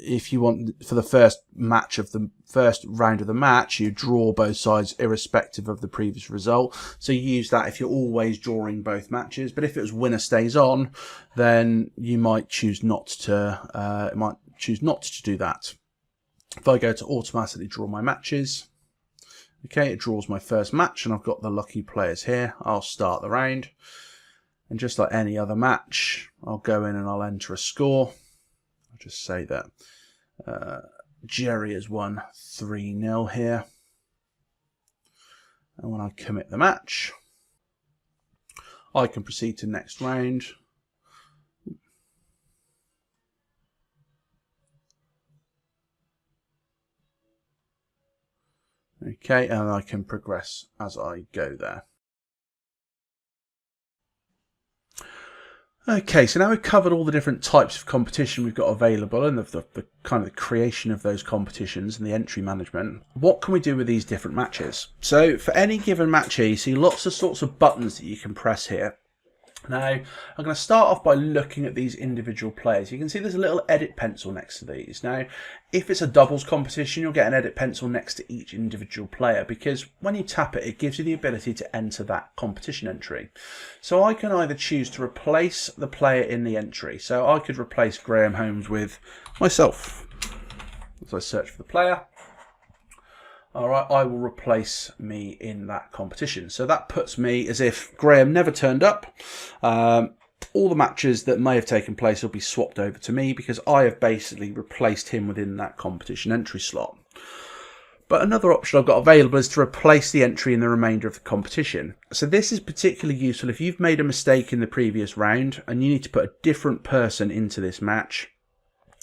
[SPEAKER 1] if you want, for the first match of the first round of the match, you draw both sides irrespective of the previous result. So you use that if you're always drawing both matches. But if it was winner stays on, then you might choose not to do that. If I go to automatically draw my matches, okay, it draws my first match, and I've got the lucky players here. I'll start the round, and just like any other match, I'll go in and I'll enter a score. I'll just say that Jerry has won 3-0 here. And when I commit the match, I can proceed to next round. Okay, and I can progress as I go there. Okay, so now we've covered all the different types of competition we've got available, and the kind of the creation of those competitions and the entry management. What can we do with these different matches? So for any given match here, you see lots of sorts of buttons that you can press here. Now, I'm going to start off by looking at these individual players. You can see there's a little edit pencil next to these. Now, if it's a doubles competition, you'll get an edit pencil next to each individual player, because when you tap it, it gives you the ability to enter that competition entry. So I can either choose to replace the player in the entry. So I could replace Graham Holmes with myself. As I search for the player, alright, I will replace me in that competition. So that puts me as if Graham never turned up. All the matches that may have taken place will be swapped over to me because I have basically replaced him within that competition entry slot. But another option I've got available is to replace the entry in the remainder of the competition. So this is particularly useful if you've made a mistake in the previous round and you need to put a different person into this match.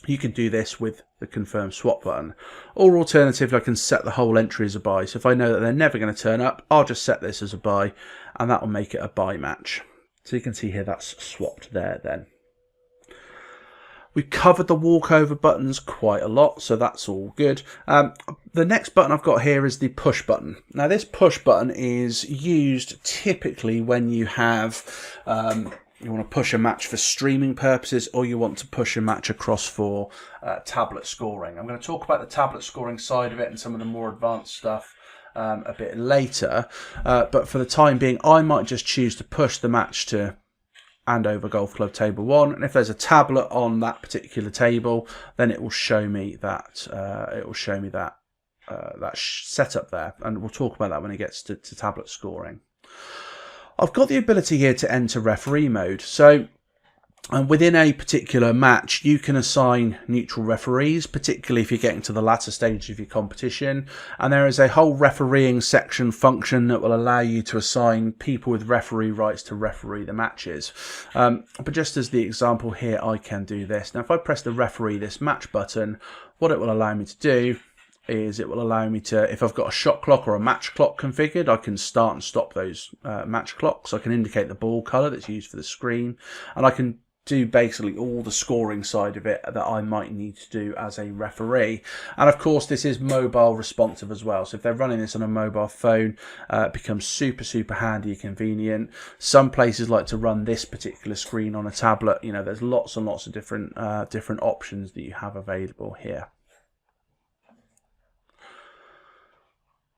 [SPEAKER 1] You can do this with the confirm swap button. Or alternatively, I can set the whole entry as a buy. So if I know that they're never going to turn up, I'll just set this as a buy, and that will make it a buy match. So you can see here that's swapped there then. We've covered the walkover buttons quite a lot, so that's all good. The next button I've got here is the push button. Now this push button is used typically when you have you want to push a match for streaming purposes, or you want to push a match across for tablet scoring. I'm going to talk about the tablet scoring side of it and some of the more advanced stuff a bit later, but for the time being I might just choose to push the match to Andover Golf Club table 1, and if there's a tablet on that particular table, then it will show me that that setup there, and we'll talk about that when it gets to tablet scoring. I've got the ability here to enter referee mode. So within a particular match, you can assign neutral referees, particularly if you're getting to the latter stages of your competition. And there is a whole refereeing section function that will allow you to assign people with referee rights to referee the matches. But just as the example here, I can do this. Now, if I press the referee this match button, what it will allow me to do is it will allow me to, if I've got a shot clock or a match clock configured, I can start and stop those match clocks. I can indicate the ball colour that's used for the screen, and I can do basically all the scoring side of it that I might need to do as a referee. And of course this is mobile responsive as well, so if they're running this on a mobile phone, it becomes super handy and convenient. Some places like to run this particular screen on a tablet. You know, there's lots and lots of different options that you have available here.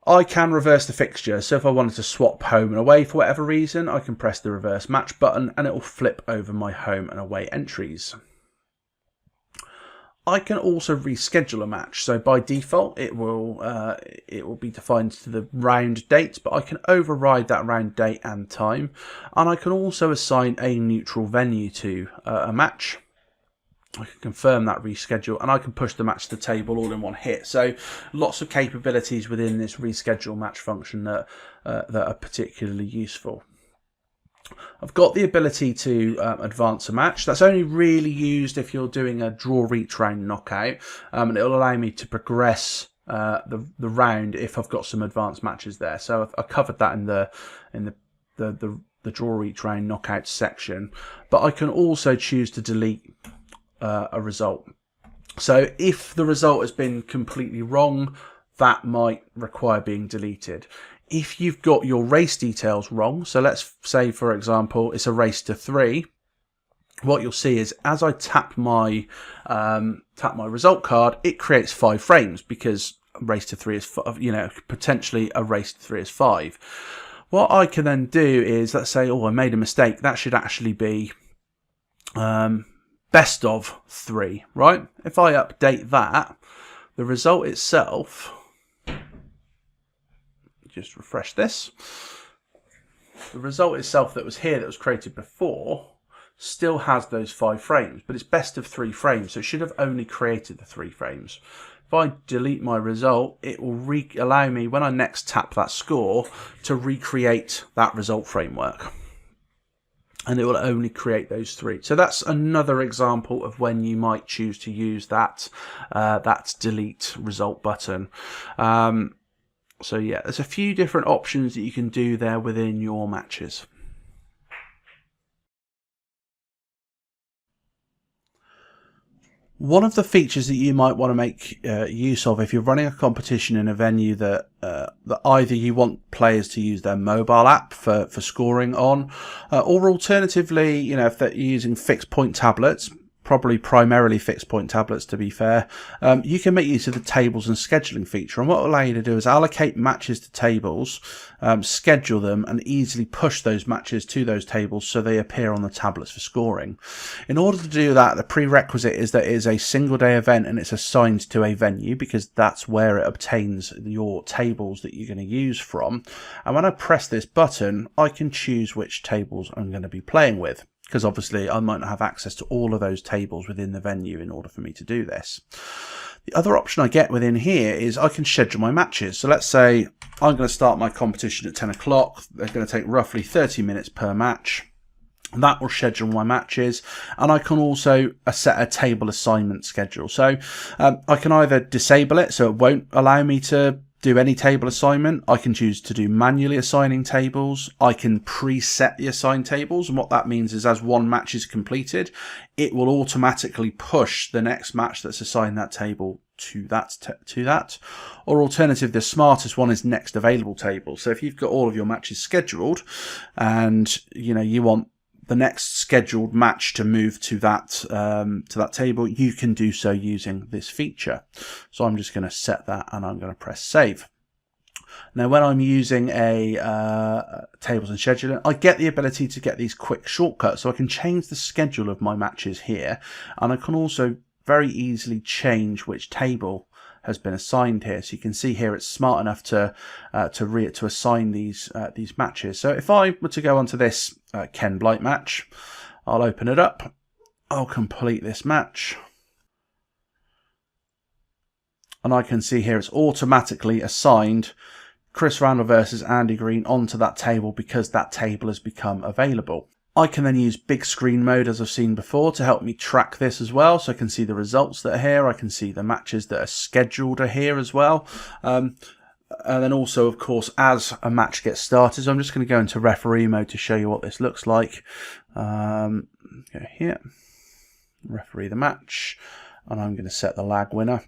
[SPEAKER 1] I can reverse the fixture, so if I wanted to swap home and away for whatever reason, I can press the reverse match button and it will flip over my home and away entries. I can also reschedule a match, so by default it will be defined to the round date, but I can override that round date and time, and I can also assign a neutral venue to a match. I can confirm that reschedule, and I can push the match to the table all in one hit. So lots of capabilities within this reschedule match function that are particularly useful. I've got the ability to advance a match. That's only really used if you're doing a draw each round knockout, and it'll allow me to progress the round if I've got some advanced matches there. So I covered that in the draw each round knockout section, but I can also choose to delete a result. So if the result has been completely wrong, that might require being deleted. If you've got your race details wrong, so let's say for example it's a race to 3, what you'll see is as I tap my result card, it creates 5 frames because race to 3 is, potentially a race to 3 is 5. What I can then do is, let's say, I made a mistake. That should actually be best of 3, right? If I update that, the result itself, just refresh this, the result itself that was here, that was created before, still has those 5 frames, but it's best of 3 frames, so it should have only created the 3 frames. If I delete my result, it will allow me, when I next tap that score, to recreate that result framework. And it will only create those 3. So that's another example of when you might choose to use that delete result button. So yeah, there's a few different options that you can do there within your matches. One of the features that you might want to make use of if you're running a competition in a venue that either you want players to use their mobile app for scoring on, or alternatively, if they're using fixed point tablets, probably primarily fixed point tablets to be fair, you can make use of the tables and scheduling feature. And what it will allow you to do is allocate matches to tables, schedule them, and easily push those matches to those tables so they appear on the tablets for scoring. In order to do that, the prerequisite is that it is a single day event and it's assigned to a venue, because that's where it obtains your tables that you're going to use from. And when I press this button, I can choose which tables I'm going to be playing with, because obviously I might not have access to all of those tables within the venue in order for me to do this. The other option I get within here is I can schedule my matches. So let's say I'm going to start my competition at 10 o'clock. They're going to take roughly 30 minutes per match. That will schedule my matches, and I can also set a table assignment schedule. So I can either disable it so it won't allow me to do any table assignment. I can choose to do manually assigning tables. I can preset the assigned tables, and what that means is as one match is completed, it will automatically push the next match that's assigned that table to that. Or alternative, the smartest one is next available table. So if you've got all of your matches scheduled and you want the next scheduled match to move to that table, you can do so using this feature. So I'm just going to set that and I'm going to press save. Now when I'm using a tables and scheduling, I get the ability to get these quick shortcuts, so I can change the schedule of my matches here, and I can also very easily change which table has been assigned here. So you can see here it's smart enough to assign these matches. So if I were to go onto this Ken Blight match, I'll open it up, I'll complete this match, and I can see here it's automatically assigned Chris Randall versus Andy Green onto that table because that table has become available. I can then use big screen mode, as I've seen before, to help me track this as well. So I can see the results that are here. I can see the matches that are scheduled are here as well. And then also, of course, as a match gets started, so I'm just going to go into referee mode to show you what this looks like. Go here, referee the match, and I'm going to set the lag winner.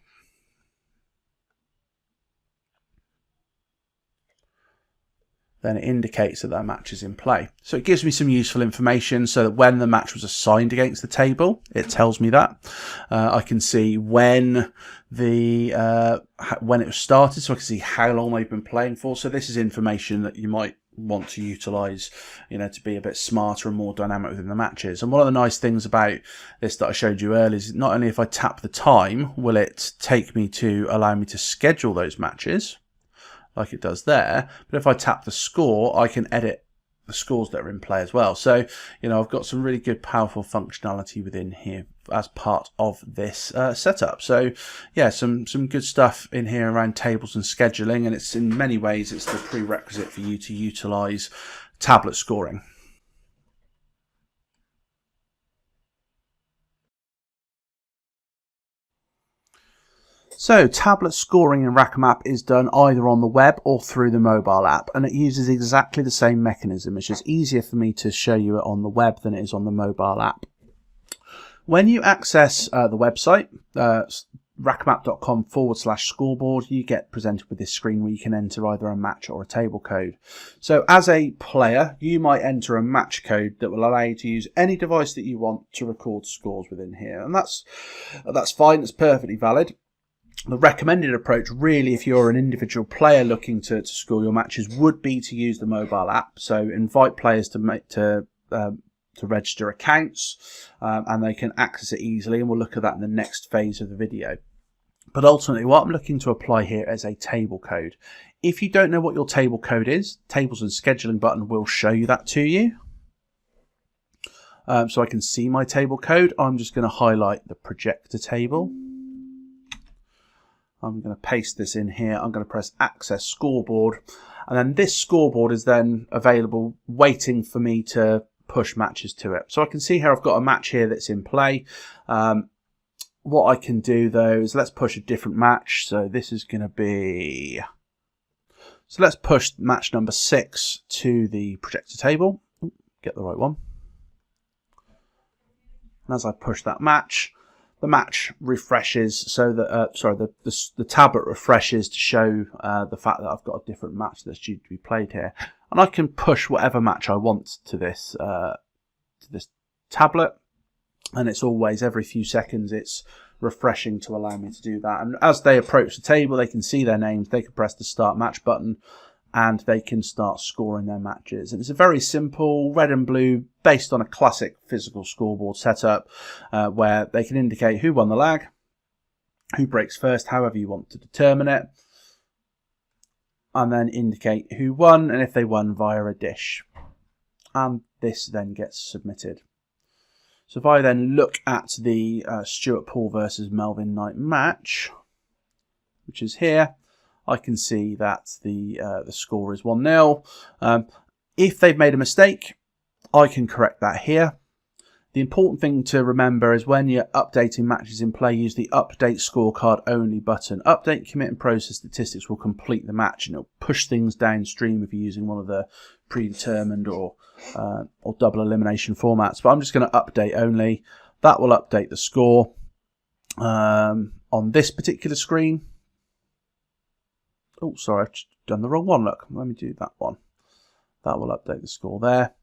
[SPEAKER 1] Then it indicates that that match is in play. So it gives me some useful information so that when the match was assigned against the table, it tells me that. I can see when it was started, so I can see how long they've been playing for. So this is information that you might want to utilize, to be a bit smarter and more dynamic within the matches. And one of the nice things about this that I showed you earlier is not only if I tap the time, will it take me to allow me to schedule those matches, like it does there, but if I tap the score, I can edit the scores that are in play as well. So, I've got some really good, powerful functionality within here as part of this setup. So, yeah, some good stuff in here around tables and scheduling, and it's in many ways, it's the prerequisite for you to utilize tablet scoring. So tablet scoring in RackEmApp is done either on the web or through the mobile app, and it uses exactly the same mechanism. It's just easier for me to show you it on the web than it is on the mobile app. When you access the website, rackemap.com/scoreboard, you get presented with this screen where you can enter either a match or a table code. So as a player, you might enter a match code that will allow you to use any device that you want to record scores within here, and that's fine, it's perfectly valid. The recommended approach, really, if you're an individual player looking to score your matches, would be to use the mobile app. So invite players to register accounts, and they can access it easily. And we'll look at that in the next phase of the video. But ultimately, what I'm looking to apply here is a table code. If you don't know what your table code is, Tables and Scheduling button will show you that to you. So I can see my table code. I'm just going to highlight the projector table. I'm going to paste this in here. I'm going to press Access Scoreboard. And then this scoreboard is then available, waiting for me to push matches to it. So I can see here I've got a match here that's in play. What I can do, though, is let's push a different match. So this is going to be... So let's push match number 6 to the projector table. Get the right one. And as I push that match, the match refreshes, so that the tablet refreshes to show the fact that I've got a different match that's due to be played here, and I can push whatever match I want to this tablet, and it's always every few seconds it's refreshing to allow me to do that. And as they approach the table, they can see their names, they can press the Start Match button, and they can start scoring their matches. And it's a very simple red and blue, based on a classic physical scoreboard setup, where they can indicate who won the lag, who breaks first, however you want to determine it, and then indicate who won, and if they won via a dish. And this then gets submitted. So if I then look at the Stuart Paul versus Melvin Knight match, which is here, I can see that the score is 1-0. If they've made a mistake, I can correct that here. The important thing to remember is when you're updating matches in play, use the Update Scorecard Only button. Update, Commit and Process Statistics will complete the match, and it'll push things downstream if you're using one of the predetermined or double elimination formats. But I'm just going to Update Only. That will update the score. On this particular screen, oh sorry, I've done the wrong one. Look, let me do that one. That will update the score there,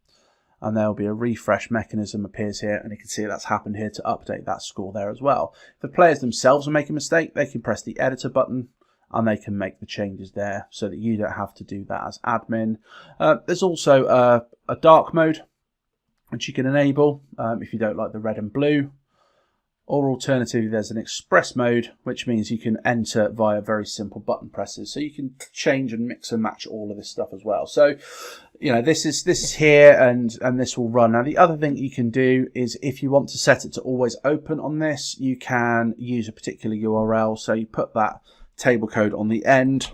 [SPEAKER 1] and there will be a refresh mechanism appears here, and you can see that's happened here to update that score there as well. If the players themselves are making a mistake, they can press the editor button and they can make the changes there so that you don't have to do that as admin. There's also a dark mode which you can enable if you don't like the red and blue. Or alternatively, there's an express mode, which means you can enter via very simple button presses. So you can change and mix and match all of this stuff as well. So, you know, this is here and this will run. Now, the other thing you can do is if you want to set it to always open on this, you can use a particular URL. So you put that table code on the end.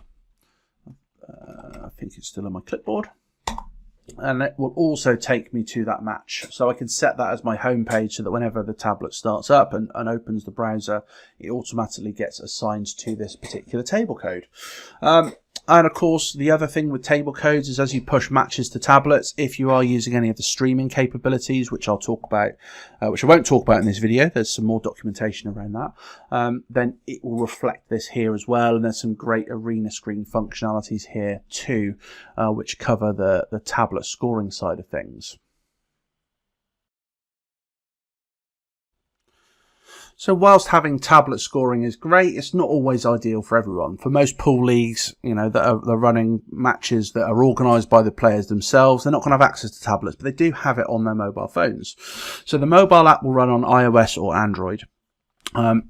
[SPEAKER 1] I think it's still on my clipboard. And it will also take me to that match. So I can set that as my home page so that whenever the tablet starts up and opens the browser, it automatically gets assigned to this particular table code. And of course, the other thing with table codes is as you push matches to tablets, if you are using any of the streaming capabilities, which I'll talk about, which I won't talk about in this video, there's some more documentation around that, then it will reflect this here as well. And there's some great arena screen functionalities here too, which cover the tablet scoring side of things. So whilst having tablet scoring is great, it's not always ideal for everyone. For most pool leagues, you know, that are running matches that are organised by the players themselves, they're not going to have access to tablets, but they do have it on their mobile phones. So the mobile app will run on iOS or Android.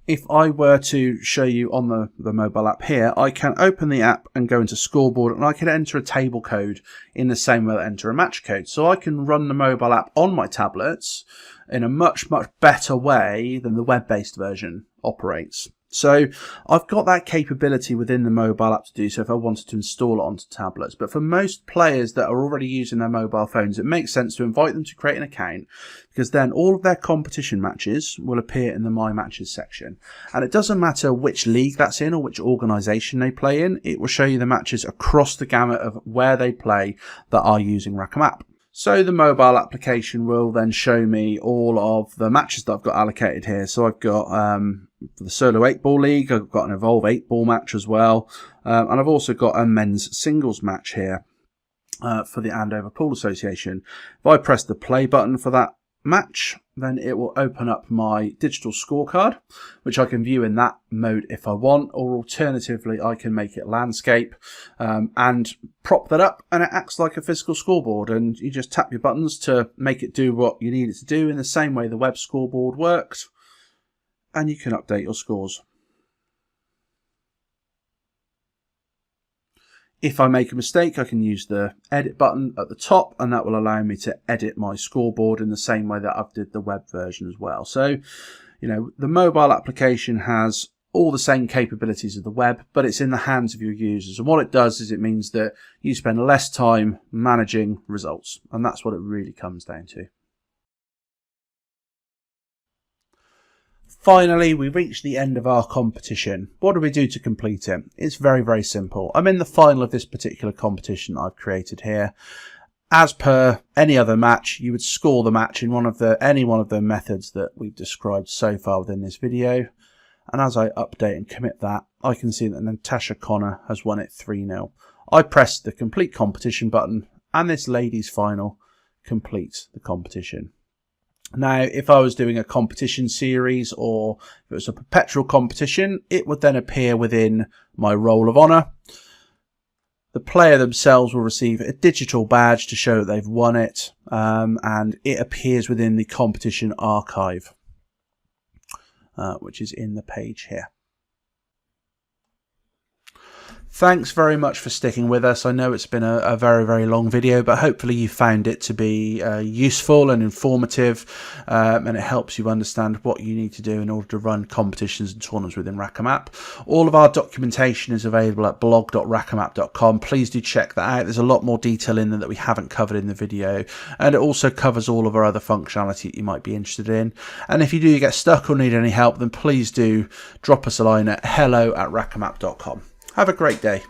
[SPEAKER 1] If I were to show you on the mobile app here, I can open the app and go into scoreboard, and I can enter a table code in the same way that I enter a match code. So I can run the mobile app on my tablets in a much better way than the web-based version operates. So I've got that capability within the mobile app to do so if I wanted to install it onto tablets. But for most players that are already using their mobile phones, it makes sense to invite them to create an account, because then all of their competition matches will appear in the My Matches section. And it doesn't matter which league that's in or which organisation they play in, it will show you the matches across the gamut of where they play that are using RackEmApp. So the mobile application will then show me all of the matches that I've got allocated here. So I've got for the Solo 8-Ball League, I've got an Evolve 8-Ball match as well. And I've also got a men's singles match here for the Andover Pool Association. If I press the play button for that match, then it will open up my digital scorecard, which I can view in that mode if I want, or alternatively I can make it landscape and prop that up, and it acts like a physical scoreboard, and you just tap your buttons to make it do what you need it to do in the same way the web scoreboard works, and you can update your scores. If I make a mistake, I can use the edit button at the top, and that will allow me to edit my scoreboard in the same way that I've did the web version as well. So, you know, the mobile application has all the same capabilities of the web, but it's in the hands of your users. And what it does is it means that you spend less time managing results, and that's what it really comes down to. Finally, we reached the end of our competition. What do we do to complete it? It's very simple. I'm in the final of this particular competition I've created here. As per any other match, you would score the match in any one of the methods that we've described so far within this video. And as I update and commit that, I can see that Natasha Connor has won it 3-0. I pressed the complete competition button, and this ladies final completes the competition. Now, if I was doing a competition series or if it was a perpetual competition, it would then appear within my Roll of Honour. The player themselves will receive a digital badge to show that they've won it, and it appears within the competition archive, which is in the page here. Thanks very much for sticking with us. I know it's been a very long video, but hopefully you found it to be useful and informative, and it helps you understand what you need to do in order to run competitions and tournaments within RackEmApp. All of our documentation is available at blog.rackemapp.com. Please do check that out. There's a lot more detail in there that we haven't covered in the video, and it also covers all of our other functionality that you might be interested in. And if you do get stuck or need any help, then please do drop us a line at hello@rackemapp.com. Have a great day.